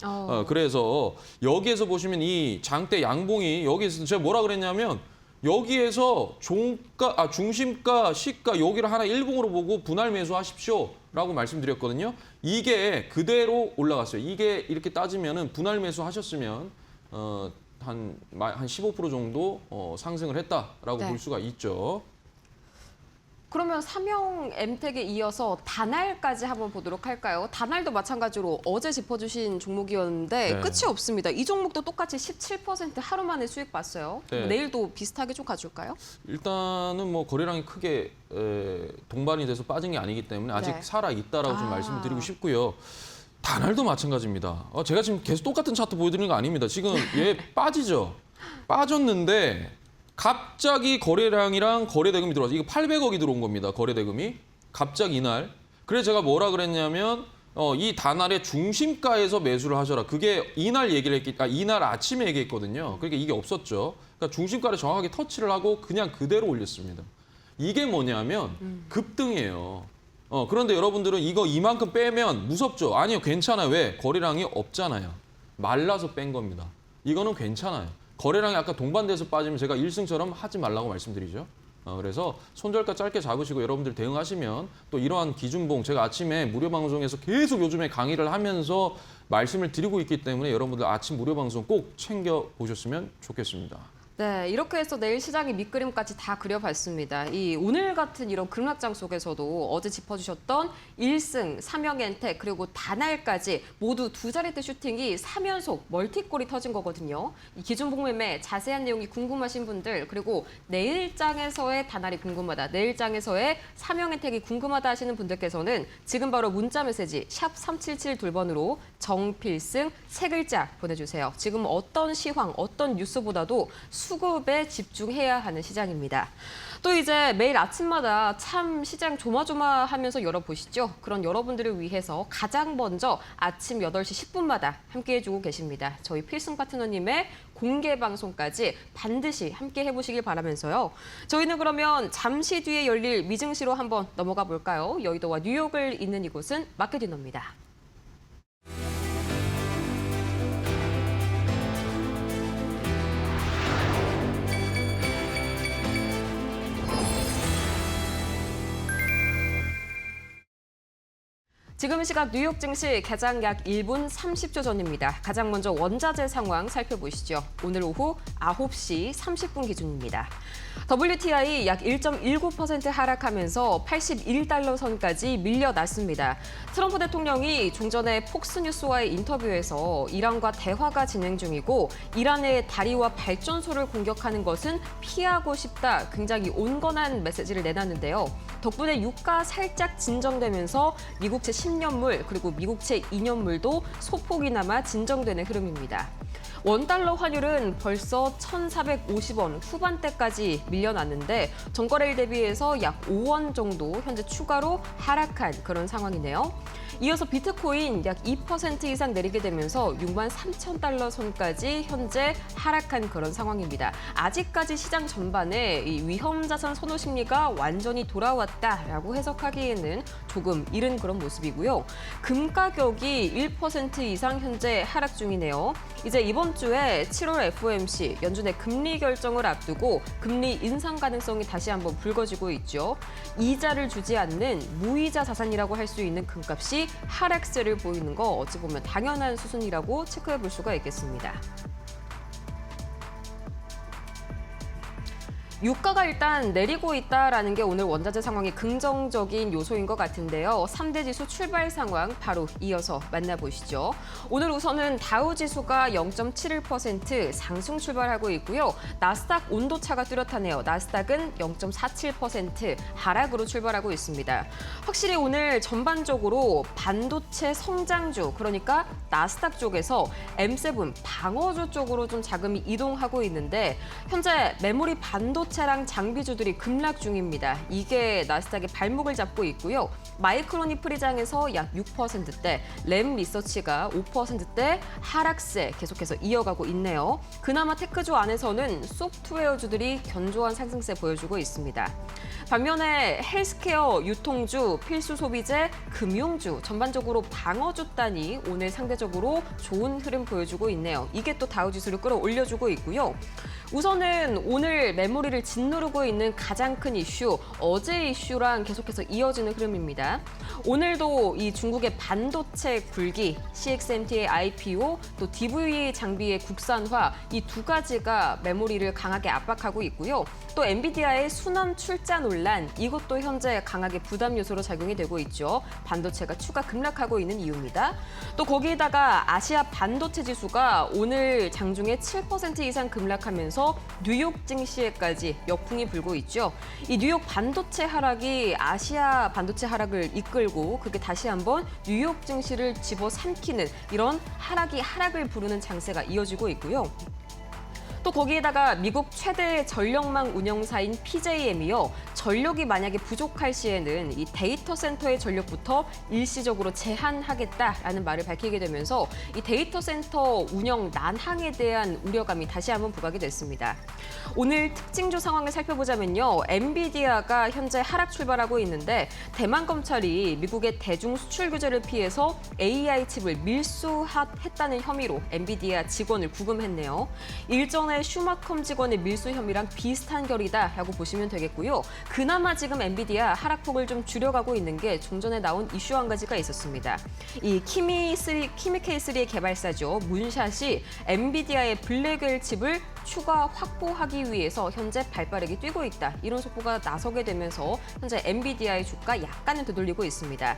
그래서 여기에서 보시면 이 장대 양봉이 여기에서 제가 뭐라 그랬냐면 여기에서 중심가, 시가 여기를 하나 일봉으로 보고 분할 매수하십시오라고 말씀드렸거든요. 이게 그대로 올라갔어요. 이게 이렇게 따지면은 분할 매수하셨으면 한 15% 정도 상승을 했다라고
네.
볼 수가 있죠.
그러면 삼영엠텍에 이어서 다날까지 한번 보도록 할까요? 다날도 마찬가지로 어제 짚어주신 종목이었는데
네.
끝이 없습니다. 이 종목도 똑같이 17% 하루 만에 수익 봤어요.
네.
내일도 비슷하게 좀 가줄까요?
일단은 뭐 거래량이 크게 동반이 돼서 빠진 게 아니기 때문에 아직
네.
살아 있다라고 좀 말씀을 드리고 싶고요. 다날도 마찬가지입니다. 제가 지금 계속 똑같은 차트 보여드리는 거 아닙니다. 지금 얘 빠지죠. 빠졌는데 갑자기 거래량이랑 거래 대금이 들어와서 이거 800억이 들어온 겁니다. 거래 대금이 갑자기 이날. 그래서 제가 뭐라 그랬냐면 이 다날의 중심가에서 매수를 하셔라. 그게 이날 얘기를 이날 아침에 얘기했거든요. 그러니까 이게 없었죠. 그러니까 중심가를 정확하게 터치를 하고 그냥 그대로 올렸습니다. 이게 뭐냐면 급등이에요. 그런데 여러분들은 이거 이만큼 빼면 무섭죠? 아니요, 괜찮아요. 왜? 거래량이 없잖아요. 말라서 뺀 겁니다. 이거는 괜찮아요. 거래량이 아까 동반돼서 빠지면 제가 1승처럼 하지 말라고 말씀드리죠. 그래서 손절가 짧게 잡으시고 여러분들 대응하시면 또 이러한 기준봉 제가 아침에 무료 방송에서 계속 요즘에 강의를 하면서 말씀을 드리고 있기 때문에 여러분들 아침 무료 방송 꼭 챙겨 보셨으면 좋겠습니다.
네, 이렇게 해서 내일 시장의 밑그림까지 다 그려봤습니다. 이 오늘 같은 이런 급락장 속에서도 어제 짚어주셨던 1승, 삼영엔텍 그리고 다날까지 모두 두 자릿대 슈팅이 3연속 멀티골이 터진 거거든요. 이 기준봉 매매 자세한 내용이 궁금하신 분들 그리고 내일장에서의 다날이 궁금하다, 내일장에서의 삼영엔텍이 궁금하다 하시는 분들께서는 지금 바로 문자 메시지 샵 3772번으로 정필승 세 글자 보내주세요. 지금 어떤 시황, 어떤 뉴스보다도 수급에 집중해야 하는 시장입니다. 또 이제 매일 아침마다 참 시장 조마조마하면서 열어보시죠. 그런 여러분들을 위해서 가장 먼저 아침 8시 10분마다 함께해주고 계십니다. 저희 필승 파트너님의 공개 방송까지 반드시 함께 해보시길 바라면서요. 저희는 그러면 잠시 뒤에 열릴 미증시로 한번 넘어가 볼까요? 여의도와 뉴욕을 잇는 이곳은 마켓디너입니다. 지금 시각 뉴욕 증시 개장 약 1분 30초 전입니다. 가장 먼저 원자재 상황 살펴보시죠. 오늘 오후 9시 30분 기준입니다. WTI 약 1.19% 하락하면서 81달러 선까지 밀려났습니다. 트럼프 대통령이 종전에 폭스뉴스와의 인터뷰에서 이란과 대화가 진행 중이고 이란의 다리와 발전소를 공격하는 것은 피하고 싶다. 굉장히 온건한 메시지를 내놨는데요. 덕분에 유가 살짝 진정되면서 미국채 10년물 그리고 미국채 2년물도 소폭이나마 진정되는 흐름입니다. 원달러 환율은 벌써 1,450원 후반대까지 밀려났는데 전거래일 대비해서 약 5원 정도 현재 추가로 하락한 그런 상황이네요. 이어서 비트코인 약 2% 이상 내리게 되면서 63,000달러 선까지 현재 하락한 그런 상황입니다. 아직까지 시장 전반에 이 위험 자산 선호 심리가 완전히 돌아왔다라고 해석하기에는 조금 이른 그런 모습이고요. 금 가격이 1% 이상 현재 하락 중이네요. 이제 이번 주에 7월 FOMC 연준의 금리 결정을 앞두고 금리 인상 가능성이 다시 한번 불거지고 있죠. 이자를 주지 않는 무이자 자산이라고 할 수 있는 금값이 하락세를 보이는 거 어찌 보면 당연한 수순이라고 체크해 볼 수가 있겠습니다. 유가가 일단 내리고 있다라는 게 오늘 원자재 상황이 긍정적인 요소인 것 같은데요. 3대 지수 출발 상황 바로 이어서 만나보시죠. 오늘 우선은 다우 지수가 0.71% 상승 출발하고 있고요. 나스닥 온도차가 뚜렷하네요. 나스닥은 0.47% 하락으로 출발하고 있습니다. 확실히 오늘 전반적으로 반도체 성장주, 그러니까 나스닥 쪽에서 M7 방어주 쪽으로 좀 자금이 이동하고 있는데 현재 메모리 반도체 차량 장비주들이 급락 중입니다. 이게 나스닥의 발목을 잡고 있고요. 마이크론이 프리장에서 약 6%대, 램 리서치가 5%대 하락세 계속해서 이어가고 있네요. 그나마 테크주 안에서는 소프트웨어주들이 견조한 상승세 보여주고 있습니다. 반면에 헬스케어, 유통주, 필수 소비재, 금융주 전반적으로 방어주 단이 오늘 상대적으로 좋은 흐름 보여주고 있네요. 이게 또 다우지수를 끌어올려주고 있고요. 우선은 오늘 메모리를 짓누르고 있는 가장 큰 이슈, 어제 이슈랑 계속해서 이어지는 흐름입니다. 오늘도 이 중국의 반도체 굴기, CXMT의 IPO, 또 DVA 장비의 국산화 이 두 가지가 메모리를 강하게 압박하고 있고요. 또 엔비디아의 수남 출자 논란, 이것도 현재 강하게 부담 요소로 작용이 되고 있죠. 반도체가 추가 급락하고 있는 이유입니다. 또 거기에다가 아시아 반도체 지수가 오늘 장중에 7% 이상 급락하면서 뉴욕 증시에까지 역풍이 불고 있죠. 이 뉴욕 반도체 하락이 아시아 반도체 하락을 이끌고 그게 다시 한번 뉴욕 증시를 집어삼키는 이런 하락을 부르는 장세가 이어지고 있고요. 또 거기에다가 미국 최대 전력망 운영사인 PJM이요. 전력이 만약에 부족할 시에는 이 데이터 센터의 전력부터 일시적으로 제한하겠다라는 말을 밝히게 되면서 이 데이터 센터 운영 난항에 대한 우려감이 다시 한번 부각이 됐습니다. 오늘 특징주 상황을 살펴보자면요. 엔비디아가 현재 하락 출발하고 있는데 대만 검찰이 미국의 대중 수출 규제를 피해서 AI 칩을 밀수했다는 혐의로 엔비디아 직원을 구금했네요. 일전에 슈마컴 직원의 밀수 혐의랑 비슷한 결이다라고 보시면 되겠고요. 그나마 지금 엔비디아 하락폭을 좀 줄여가고 있는 게 좀 전에 나온 이슈 한 가지가 있었습니다. 이 키미 K3의 개발사죠. 문샷이 엔비디아의 블랙웰 칩을 추가 확보하기 위해서 현재 발빠르게 뛰고 있다. 이런 속보가 나서게 되면서 현재 엔비디아의 주가 약간은 되돌리고 있습니다.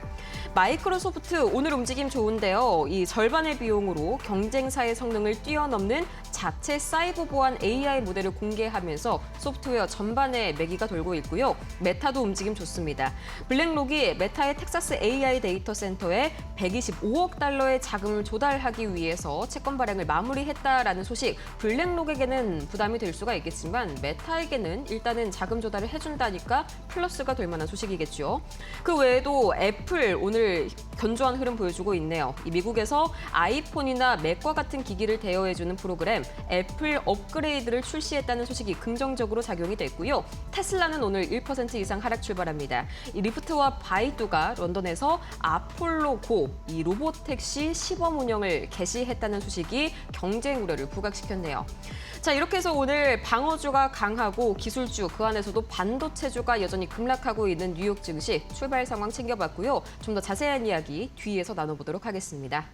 마이크로소프트 오늘 움직임 좋은데요. 이 절반의 비용으로 경쟁사의 성능을 뛰어넘는 자체 사이버 보안 AI 모델을 공개하면서 소프트웨어 전반에 매기가 돌고 있고요. 메타도 움직임 좋습니다. 블랙록이 메타의 텍사스 AI 데이터 센터에 125억 달러의 자금을 조달하기 위해서 채권 발행을 마무리했다라는 소식. 블랙록에게는 부담이 될 수가 있겠지만 메타에게는 일단은 자금 조달을 해준다니까 플러스가 될 만한 소식이겠죠. 그 외에도 애플 오늘 견조한 흐름 보여주고 있네요. 이 미국에서 아이폰이나 맥과 같은 기기를 대여해주는 프로그램 애플 업그레이드를 출시했다는 소식이 긍정적으로 작용이 됐고요. 테슬라는 오늘 1% 이상 하락 출발합니다. 이 리프트와 바이두가 런던에서 아폴로 고, 이 로보택시 시범 운영을 개시했다는 소식이 경쟁 우려를 부각시켰네요. 자, 이렇게 해서 오늘 방어주가 강하고 기술주, 그 안에서도 반도체주가 여전히 급락하고 있는 뉴욕 증시 출발 상황 챙겨봤고요. 좀 더 자세한 이야기 이야기 뒤에서 나눠보도록 하겠습니다.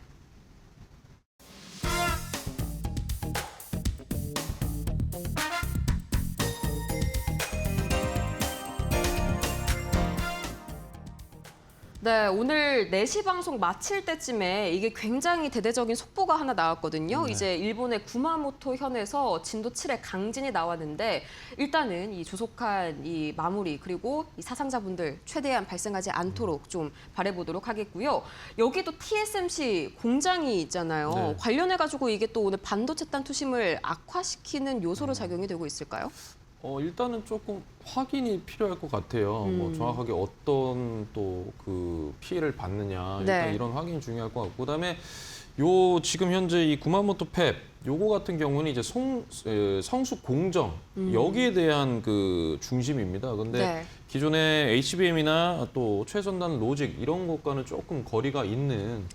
네, 오늘 4시 방송 마칠 때쯤에 이게 굉장히 대대적인 속보가 하나 나왔거든요.
네.
이제 일본의 구마모토 현에서 진도 7의 강진이 나왔는데 일단은 이 조속한 이 마무리 그리고 이 사상자분들 최대한 발생하지 않도록 좀 바라보도록 하겠고요. 여기도 TSMC 공장이 있잖아요.
네.
관련해가지고 이게 또 오늘 반도체단 투심을 악화시키는 요소로 작용이 되고 있을까요?
일단은 조금 확인이 필요할 것 같아요. 뭐 정확하게 어떤 또 그 피해를 받느냐 일단
네.
이런 확인이 중요할 것 같고 그다음에 요 지금 현재 이 구마모토 팹 요거 같은 경우는 이제 성숙 공정 여기에 대한 그 중심입니다. 근데
네.
기존의 HBM이나 또 최선단 로직 이런 것과는 조금 거리가 있는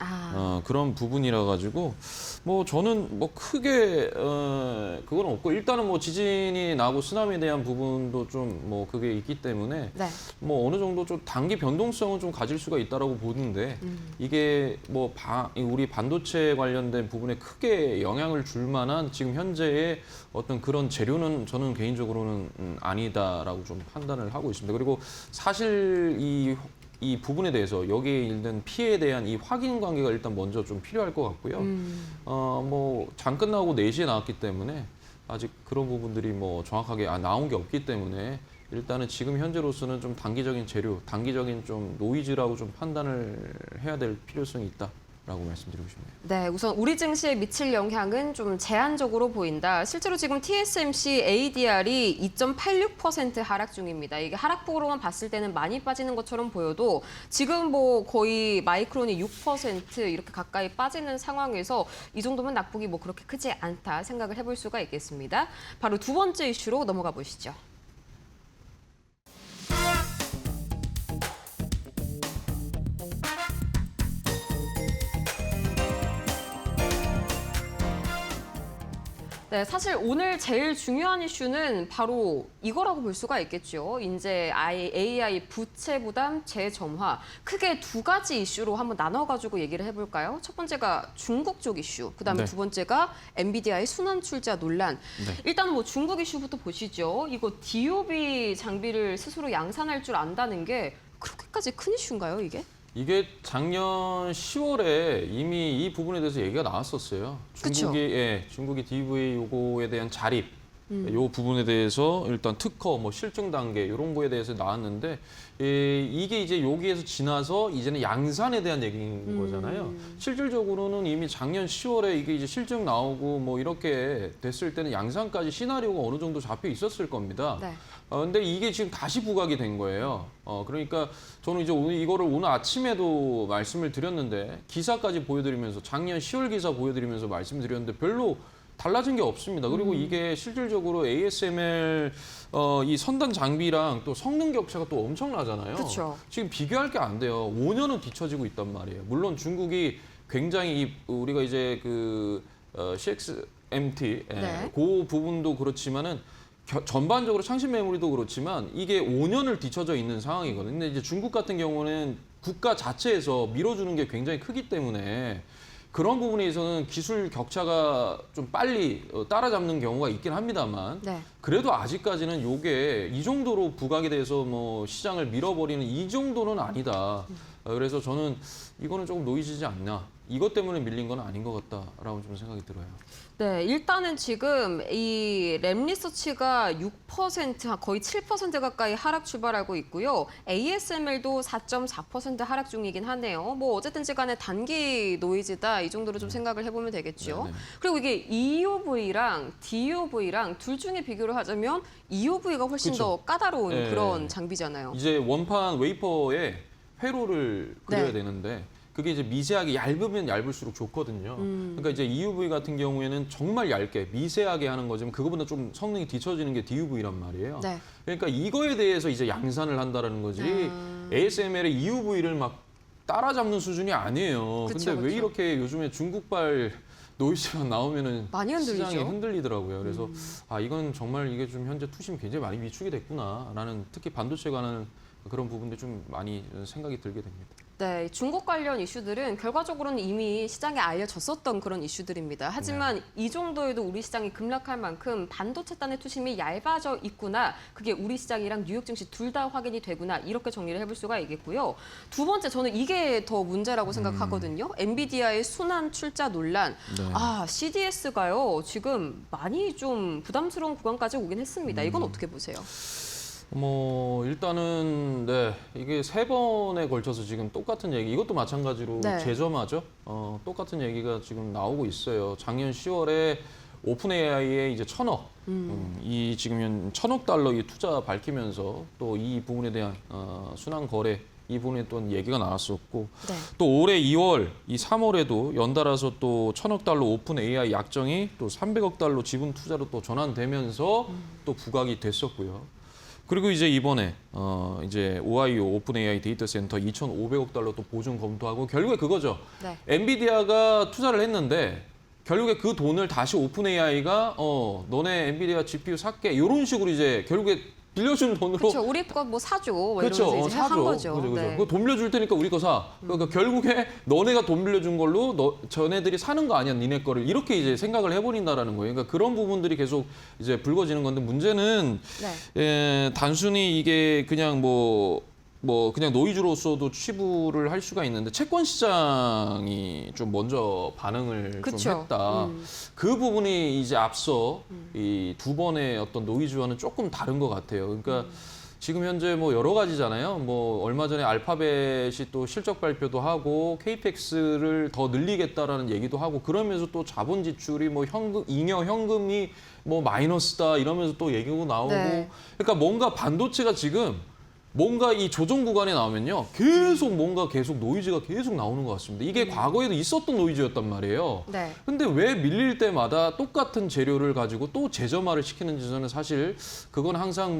그런 부분이라 가지고 뭐 저는 뭐 크게 그건 없고 일단은 뭐 지진이 나고 쓰나미에 대한 부분도 좀 뭐 그게 있기 때문에
네.
뭐 어느 정도 좀 단기 변동성은 좀 가질 수가 있다라고 보는데 이게 뭐 우리 반도체 관련된 부분에 크게 영향을 줄 만한 지금 현재의 어떤 그런 재료는 저는 개인적으로는 아니다라고 좀 판단을 하고 있습니다. 그리고 사실 이 부분에 대해서 여기에 일단 피해에 대한 이 확인 관계가 일단 먼저 좀 필요할 것 같고요. 뭐 장 끝나고 4시에 나왔기 때문에 아직 그런 부분들이 뭐 정확하게 나온 게 없기 때문에 일단은 지금 현재로서는 좀 단기적인 재료, 단기적인 좀 노이즈라고 좀 판단을 해야 될 필요성이 있다라고 말씀드리고 싶네요.
네, 우선 우리 증시에 미칠 영향은 좀 제한적으로 보인다. 실제로 지금 TSMC ADR이 2.86% 하락 중입니다. 이게 하락폭으로만 봤을 때는 많이 빠지는 것처럼 보여도 지금 뭐 거의 마이크론이 6% 이렇게 가까이 빠지는 상황에서 이 정도면 낙폭이 뭐 그렇게 크지 않다 생각을 해볼 수가 있겠습니다. 바로 두 번째 이슈로 넘어가 보시죠. 네, 사실 오늘 제일 중요한 이슈는 바로 이거라고 볼 수가 있겠죠. 이제 AI 부채 부담 재점화. 크게 두 가지 이슈로 한번 나눠가지고 얘기를 해볼까요? 첫 번째가 중국 쪽 이슈, 그다음에
네.
두 번째가 엔비디아의 순환 출자 논란.
네.
일단 뭐 중국 이슈부터 보시죠. 이거 DOB 장비를 스스로 양산할 줄 안다는 게 그렇게까지 큰 이슈인가요, 이게?
이게 작년 10월에 이미 이 부분에 대해서 얘기가 나왔었어요. 중국이 DV 요거에 대한 자립, 요 부분에 대해서 일단 특허, 뭐 실증 단계 이런 거에 대해서 나왔는데 이게 이제 여기에서 지나서 이제는 양산에 대한 얘기인 거잖아요. 실질적으로는 이미 작년 10월에 이게 이제 실증 나오고 뭐 이렇게 됐을 때는 양산까지 시나리오가 어느 정도 잡혀 있었을 겁니다.
네.
근데 이게 지금 다시 부각이 된 거예요. 그러니까 저는 이제 이거를 오늘 아침에도 말씀을 드렸는데 기사까지 보여드리면서 작년 10월 기사 보여드리면서 말씀드렸는데 별로 달라진 게 없습니다. 그리고 이게 실질적으로 ASML 이 선단 장비랑 또 성능 격차가 또 엄청나잖아요.
그쵸.
지금 비교할 게 안 돼요. 5년은 뒤처지고 있단 말이에요. 물론 중국이 굉장히 우리가 이제 그 CXMT
네.
그 부분도 그렇지만은 전반적으로 창신 메모리도 그렇지만 이게 5년을 뒤쳐져 있는 상황이거든요. 근데 이제 중국 같은 경우는 국가 자체에서 밀어주는 게 굉장히 크기 때문에 그런 부분에서는 기술 격차가 좀 빨리 따라잡는 경우가 있긴 합니다만
네.
그래도 아직까지는 요게 이 정도로 부각이 돼서 뭐 시장을 밀어버리는 이 정도는 아니다. 그래서 저는 이거는 조금 노이즈지 않나. 이것 때문에 밀린 건 아닌 것 같다라고 좀 생각이 들어요.
네, 일단은 지금 이 램리서치가 6%, 거의 7% 가까이 하락 출발하고 있고요. ASML도 4.4% 하락 중이긴 하네요. 뭐 어쨌든지 간에 단기 노이즈다 이 정도로 좀 생각을 해보면 되겠죠.
네네.
그리고 이게 EUV랑 DUV랑 둘 중에 비교를 하자면 EUV가 훨씬
그쵸.
더 까다로운
네.
그런 장비잖아요.
이제 원판 웨이퍼에 회로를 그려야
네.
되는데 그게 이제 미세하게 얇으면 얇을수록 좋거든요. 그러니까 이제 EUV 같은 경우에는 정말 얇게 미세하게 하는 거지만 그거보다 좀 성능이 뒤처지는 게 DUV란 말이에요.
네.
그러니까 이거에 대해서 이제 양산을 한다라는 거지 ASML의 EUV를 막 따라잡는 수준이 아니에요.
그쵸,
근데 왜
그쵸.
이렇게 요즘에 중국발 노이즈가 나오면은
많이 흔들리죠.
시장이 흔들리더라고요. 그래서 이건 정말 이게 좀 현재 투심 굉장히 많이 위축이 됐구나라는 특히 반도체 관한 그런 부분들이 좀 많이 생각이 들게 됩니다.
네, 중국 관련 이슈들은 결과적으로는 이미 시장에 알려졌었던 그런 이슈들입니다. 하지만 이 정도에도 우리 시장이 급락할 만큼 반도체단의 투심이 얇아져 있구나. 그게 우리 시장이랑 뉴욕 증시 둘 다 확인이 되구나. 이렇게 정리를 해볼 수가 있겠고요. 두 번째, 저는 이게 더 문제라고 생각하거든요. 엔비디아의 순환 출자 논란.
네.
CDS가요. 지금 많이 좀 부담스러운 구간까지 오긴 했습니다. 이건 어떻게 보세요?
일단은 네, 이게 3번에 걸쳐서 지금 똑같은 얘기, 이것도 마찬가지로
네.
재점화죠. 똑같은 얘기가 지금 나오고 있어요. 작년 10월에 오픈 AI에 이제 1,000억, 이 지금 현 1,000억 달러 이 투자 밝히면서 또 이 부분에 대한 순환 거래 이 부분에 또 얘기가 나왔었고,
네.
또 올해 2월, 이 3월에도 연달아서 또 1,000억 달러 오픈 AI 약정이 또 300억 달러 지분 투자로 또 전환되면서 또 부각이 됐었고요. 그리고 이제 이번에 이제 오하이오 오픈 AI 데이터 센터 2,500억 달러 또 보증 검토하고, 결국에 그거죠.
네.
엔비디아가 투자를 했는데 결국에 그 돈을 다시 오픈 AI가 너네 엔비디아 GPU 살게 이런 식으로 이제 결국에 빌려준 돈으로,
그렇죠. 우리 거 뭐 사줘. 뭐
그렇죠.
이러면서 이제 한
사죠.
거죠.
그죠.
네.
그거 돈 빌려줄 테니까 우리 거 사. 그러니까 결국에 너네가 돈 빌려준 걸로 전애들이 사는 거 아니야, 니네 거를. 이렇게 이제 생각을 해버린다라는 거예요. 그러니까 그런 부분들이 계속 이제 불거지는 건데, 문제는
네.
단순히 이게 그냥 그냥 노이즈로서도 치부를 할 수가 있는데, 채권 시장이 좀 먼저 반응을
그쵸.
좀 했다. 그 부분이 이제 앞서 이 두 번의 어떤 노이즈와는 조금 다른 것 같아요. 그러니까 지금 현재 뭐 여러 가지잖아요. 뭐 얼마 전에 알파벳이 또 실적 발표도 하고 KPX를 더 늘리겠다라는 얘기도 하고, 그러면서 또 자본 지출이 뭐 잉여 현금이 뭐 마이너스다 이러면서 또 얘기가 나오고.
네.
그러니까 뭔가 반도체가 지금 뭔가 이 조정 구간에 나오면요, 계속 노이즈가 계속 나오는 것 같습니다. 이게 과거에도 있었던 노이즈였단 말이에요.
네.
근데 왜 밀릴 때마다 똑같은 재료를 가지고 또 재점화를 시키는지, 저는 사실 그건 항상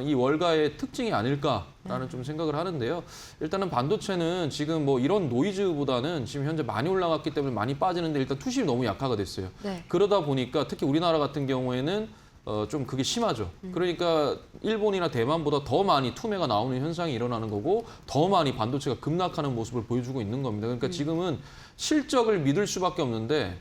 이 월가의 특징이 아닐까라는 좀 생각을 하는데요. 일단은 반도체는 지금 뭐 이런 노이즈보다는 지금 현재 많이 올라갔기 때문에 많이 빠지는데, 일단 투심이 너무 약화가 됐어요.
네.
그러다 보니까 특히 우리나라 같은 경우에는 좀 그게 심하죠. 그러니까 일본이나 대만보다 더 많이 투매가 나오는 현상이 일어나는 거고, 더 많이 반도체가 급락하는 모습을 보여주고 있는 겁니다. 그러니까 지금은 실적을 믿을 수밖에 없는데,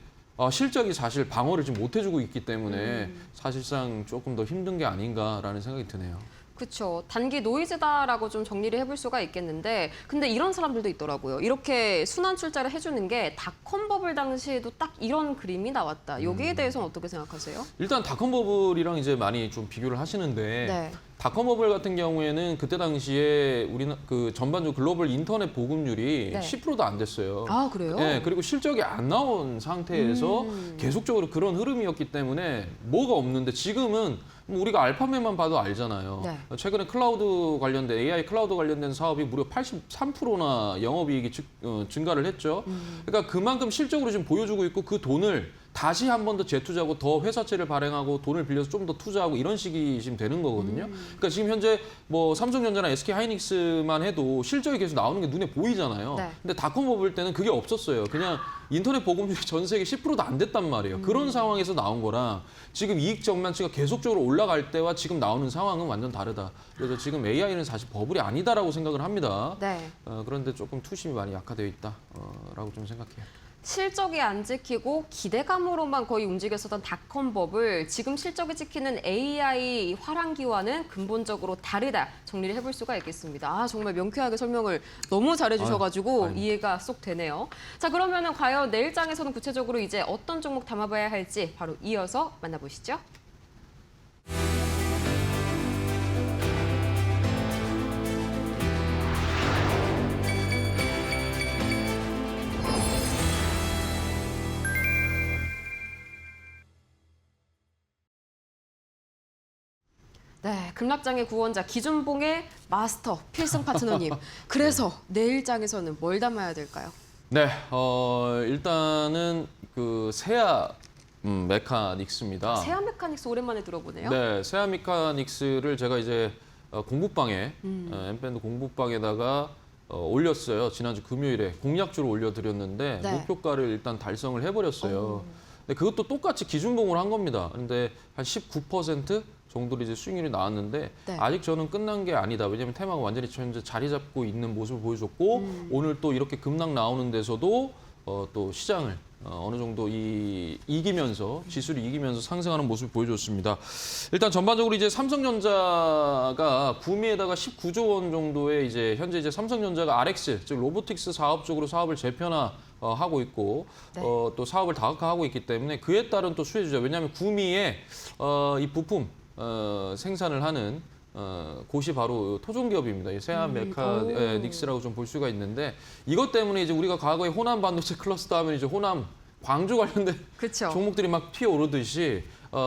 실적이 사실 방어를 좀 못 해주고 있기 때문에 사실상 조금 더 힘든 게 아닌가라는 생각이 드네요.
그렇죠. 단기 노이즈다라고 좀 정리를 해볼 수가 있겠는데, 근데 이런 사람들도 있더라고요. 이렇게 순환 출자를 해주는 게 닷컴 버블 당시에도 딱 이런 그림이 나왔다. 여기에 대해서는 어떻게 생각하세요?
일단 닷컴 버블이랑 이제 많이 좀 비교를 하시는데,
네.
닷컴 버블 같은 경우에는 그때 당시에 우리는 그 전반적으로 글로벌 인터넷 보급률이
네.
10%도 안 됐어요.
아, 그래요?
네, 그리고 실적이 안 나온 상태에서 계속적으로 그런 흐름이었기 때문에 뭐가 없는데, 지금은 뭐 우리가 알파벳만 봐도 알잖아요.
네.
최근에 클라우드 관련된 AI 클라우드 관련된 사업이 무려 83%나 영업이익이 증가를 했죠. 그러니까 그만큼 실적으로 지금 보여주고 있고, 그 돈을 다시 한 번 더 재투자하고 더 회사채를 발행하고 돈을 빌려서 좀 더 투자하고 이런 식이 지금 되는 거거든요. 그러니까 지금 현재 뭐 삼성전자나 SK 하이닉스만 해도 실적이 계속 나오는 게 눈에 보이잖아요.
네.
근데 닷컴 버블 때는 그게 없었어요. 그냥 인터넷 보급률이 전 세계 10%도 안 됐단 말이에요. 그런 상황에서 나온 거랑 지금 이익 전망치가 계속적으로 올라갈 때와 지금 나오는 상황은 완전 다르다. 그래서 지금 AI는 사실 버블이 아니다라고 생각을 합니다.
네.
그런데 조금 투심이 많이 약화되어 있다라고 좀 생각해요.
실적이 안 지키고 기대감으로만 거의 움직였었던 닷컴 버블, 지금 실적이 지키는 AI 화랑기와는 근본적으로 다르다. 정리를 해볼 수가 있겠습니다. 정말 명쾌하게 설명을 너무 잘해주셔가지고 이해가 쏙 되네요. 자, 그러면은 과연 내일장에서는 구체적으로 이제 어떤 종목 담아봐야 할지 바로 이어서 만나보시죠. 네, 급락장의 구원자 기준봉의 마스터 필승 파트너님. 그래서 내일장에서는 뭘 담아야 될까요?
네, 일단은 그 세아 메카닉스입니다.
세아 메카닉스 오랜만에 들어보네요.
네, 세아 메카닉스를 제가 이제 공부방에 엠밴드 공부방에다가 올렸어요. 지난주 금요일에 공약주로 올려드렸는데
네.
목표가를 일단 달성을 해버렸어요. 근데 그것도 똑같이 기준봉을 한 겁니다. 근데 한 19% 정도로 이제 수익률이 나왔는데
네.
아직 저는 끝난 게 아니다. 왜냐하면 테마가 완전히 현재 자리 잡고 있는 모습을 보여줬고 오늘 또 이렇게 급락 나오는 데서도 또 시장을 어느 정도 이기면서 지수를 이기면서 상승하는 모습을 보여줬습니다. 일단 전반적으로 이제 삼성전자가 구미에다가 19조 원 정도의 이제 현재 이제 삼성전자가 RX 즉 로보틱스 사업 쪽으로 사업을 재편화하고 있고
네.
또 사업을 다각화하고 있기 때문에 그에 따른 또 수혜주죠. 왜냐하면 구미에 이 부품 생산을 하는 곳이 바로 토종기업입니다. 이 세아 메카닉스라고 좀 볼 수가 있는데 이것 때문에 이제 우리가 과거에 호남 반도체 클러스터 하면 이제 호남 광주 관련된
그렇죠.
종목들이 막 튀어오르듯이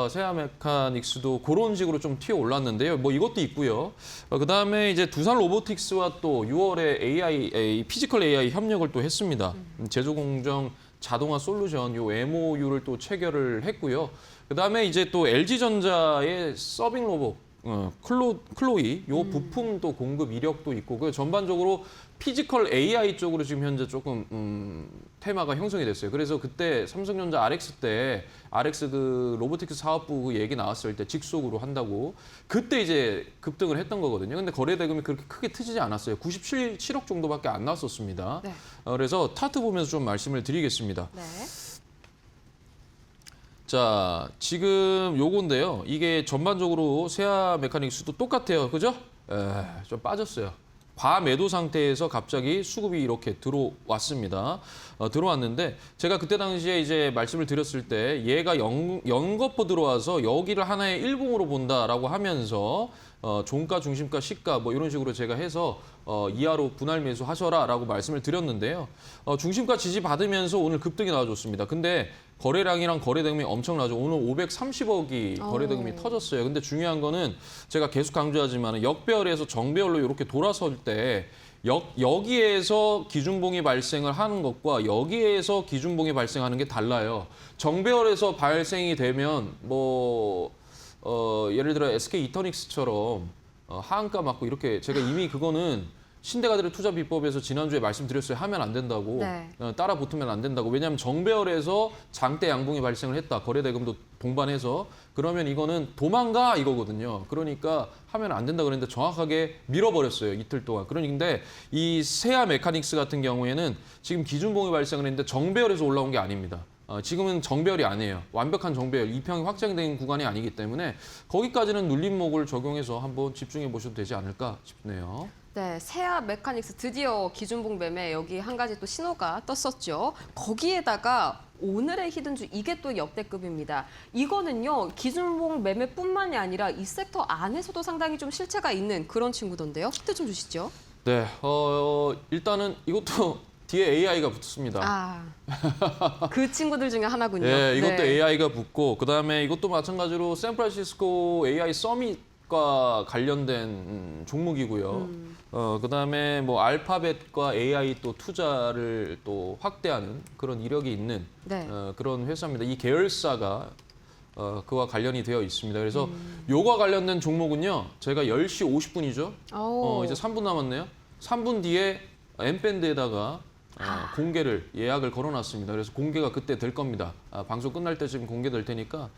세아 메카닉스도 그런 식으로 좀 튀어올랐는데요. 뭐 이것도 있고요. 그다음에 이제 두산 로보틱스와 또 6월에 피지컬 AI 협력을 또 했습니다. 제조공정 자동화 솔루션 요 MOU를 또 체결을 했고요. 그다음에 이제 또 LG전자의 서빙 로봇 클로이 요 부품도 공급 이력도 있고 그 전반적으로 피지컬 AI 쪽으로 지금 현재 조금 테마가 형성이 됐어요. 그래서 그때 삼성전자 RX 때 RX 그 로보틱스 사업부 그 얘기 나왔을 때 직속으로 한다고 그때 이제 급등을 했던 거거든요. 근데 거래 대금이 그렇게 크게 트지지 않았어요. 97억 정도밖에 안 나왔었습니다.
네.
그래서 차트 보면서 좀 말씀을 드리겠습니다.
네.
자, 지금 요건데요. 이게 전반적으로 세아 메카닉스도 똑같아요. 그죠? 좀 빠졌어요. 과매도 상태에서 갑자기 수급이 이렇게 들어왔습니다. 들어왔는데 제가 그때 당시에 이제 말씀을 드렸을 때 얘가 연거푸 들어와서 여기를 하나의 일봉으로 본다라고 하면서 종가, 중심가, 시가 뭐 이런 식으로 제가 해서 이하로 분할 매수 하셔라라고 말씀을 드렸는데요. 중심가 지지 받으면서 오늘 급등이 나와줬습니다. 근데 거래량이랑 거래 대금이 엄청나죠. 오늘 530억이 거래 대금이 터졌어요. 근데 중요한 거는 제가 계속 강조하지만 역배열에서 정배열로 이렇게 돌아설 때 여기에서 기준봉이 발생을 하는 것과 여기에서 기준봉이 발생하는 게 달라요. 정배열에서 발생이 되면 예를 들어 SK 이터닉스처럼 하한가 맞고 이렇게 제가 이미 그거는 신대가들의 투자 비법에서 지난주에 말씀드렸어요. 하면 안 된다고.
네.
따라 붙으면 안 된다고. 왜냐하면 정배열에서 장대 양봉이 발생을 했다. 거래 대금도 동반해서. 그러면 이거는 도망가 이거거든요. 그러니까 하면 안 된다 그랬는데 정확하게 밀어버렸어요. 이틀 동안. 그런데 이 세아 메카닉스 같은 경우에는 지금 기준봉이 발생을 했는데 정배열에서 올라온 게 아닙니다. 지금은 정배열이 아니에요. 완벽한 정배열, 이평이 확정된 구간이 아니기 때문에 거기까지는 눌림목을 적용해서 한번 집중해 보셔도 되지 않을까 싶네요.
네, 세아 메카닉스 드디어 기준봉 매매 여기 한 가지 또 신호가 떴었죠. 거기에다가 오늘의 히든주 이게 또 역대급입니다. 이거는요 기준봉 매매뿐만이 아니라 이 섹터 안에서도 상당히 좀 실체가 있는 그런 친구던데요. 힌트 좀 주시죠.
네, 일단은 이것도 뒤에 AI가 붙습니다.
그 친구들 중에 하나군요.
네, 이것도
네.
AI가 붙고 그다음에 이것도 마찬가지로 샌프란시스코 AI 서밋과 관련된 종목이고요. 그다음에 뭐 알파벳과 AI 또 투자를 또 확대하는 그런 이력이 있는
네.
그런 회사입니다. 이 계열사가 그와 관련이 되어 있습니다. 그래서 요가 관련된 종목은요. 제가 10시 50분이죠. 이제 3분 남았네요. 3분 뒤에 M밴드에다가 공개를 예약을 걸어놨습니다. 그래서 공개가 그때 될 겁니다. 방송 끝날 때쯤 공개될 테니까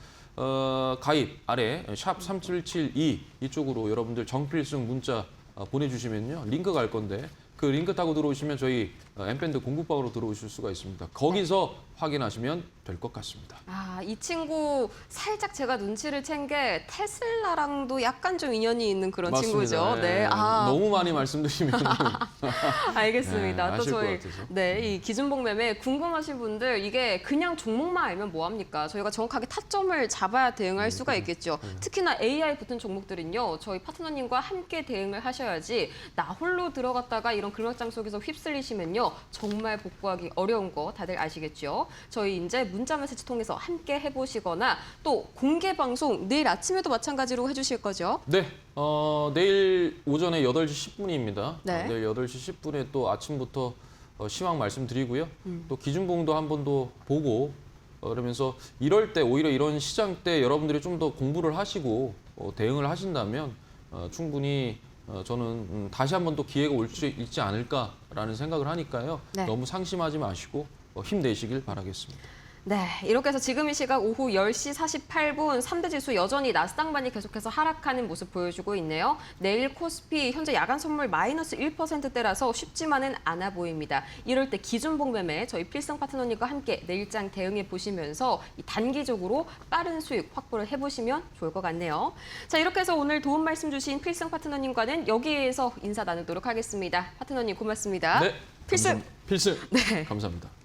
가입 아래 샵 3772 이쪽으로 여러분들 정필승 문자 보내주시면요. 링크 갈 건데 그 링크 타고 들어오시면 저희 M밴드 공부방으로 들어오실 수가 있습니다. 거기서 확인하시면 될 것 같습니다.
이 친구 살짝 제가 눈치를 챈 게 테슬라랑도 약간 좀 인연이 있는 그런
맞습니다.
친구죠. 네.
너무 많이 말씀드리면
알겠습니다.
네,
또
아실 것
저희
같아서.
이 기준봉 매매 궁금하신 분들 이게 그냥 종목만 알면 뭐 합니까? 저희가 정확하게 타점을 잡아야 대응할 수가 있겠죠. 특히나 AI 붙은 종목들은요. 저희 파트너님과 함께 대응을 하셔야지 나 홀로 들어갔다가 이런 근황장 속에서 휩쓸리시면요. 정말 복구하기 어려운 거 다들 아시겠죠? 저희 이제 문자 메시지 통해서 함께 해보시거나 또 공개 방송 내일 아침에도 마찬가지로 해주실 거죠?
네, 내일 오전에 8시 10분입니다.
네.
내일 8시 10분에 또 아침부터 시황 말씀드리고요. 또 기준봉도 한 번 더 보고 그러면서 이럴 때 오히려 이런 시장 때 여러분들이 좀 더 공부를 하시고 대응을 하신다면 충분히 저는 다시 한 번 또 기회가 올 수 있지 않을까라는 생각을 하니까요.
네.
너무 상심하지 마시고 힘내시길 바라겠습니다.
네, 이렇게 해서 지금 이 시각 오후 10시 48분 3대 지수 여전히 나스닥만이 계속해서 하락하는 모습 보여주고 있네요. 내일 코스피 현재 야간 선물 마이너스 1%대라서 쉽지만은 않아 보입니다. 이럴 때 기준봉 매매 저희 필승 파트너님과 함께 내일장 대응해 보시면서 이 단기적으로 빠른 수익 확보를 해보시면 좋을 것 같네요. 자, 이렇게 해서 오늘 도움 말씀 주신 필승 파트너님과는 여기에서 인사 나누도록 하겠습니다. 파트너님 고맙습니다.
네,
필승!
필승.
네.
감사합니다.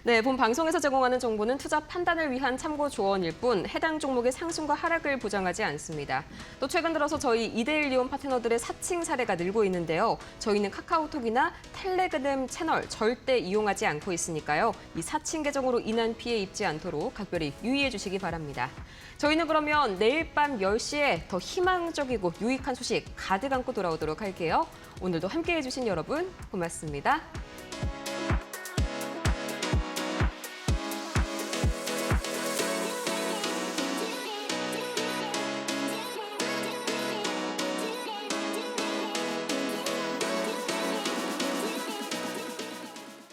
네, 본 방송에서 제공하는 정보는 투자 판단을 위한 참고 조언일 뿐 해당 종목의 상승과 하락을 보장하지 않습니다. 또 최근 들어서 저희 2대1 이온 파트너들의 사칭 사례가 늘고 있는데요. 저희는 카카오톡이나 텔레그램 채널 절대 이용하지 않고 있으니까요. 이 사칭 계정으로 인한 피해 입지 않도록 각별히 유의해 주시기 바랍니다. 저희는 그러면 내일 밤 10시에 더 희망적이고 유익한 소식 가득 안고 돌아오도록 할게요. 오늘도 함께해 주신 여러분 고맙습니다.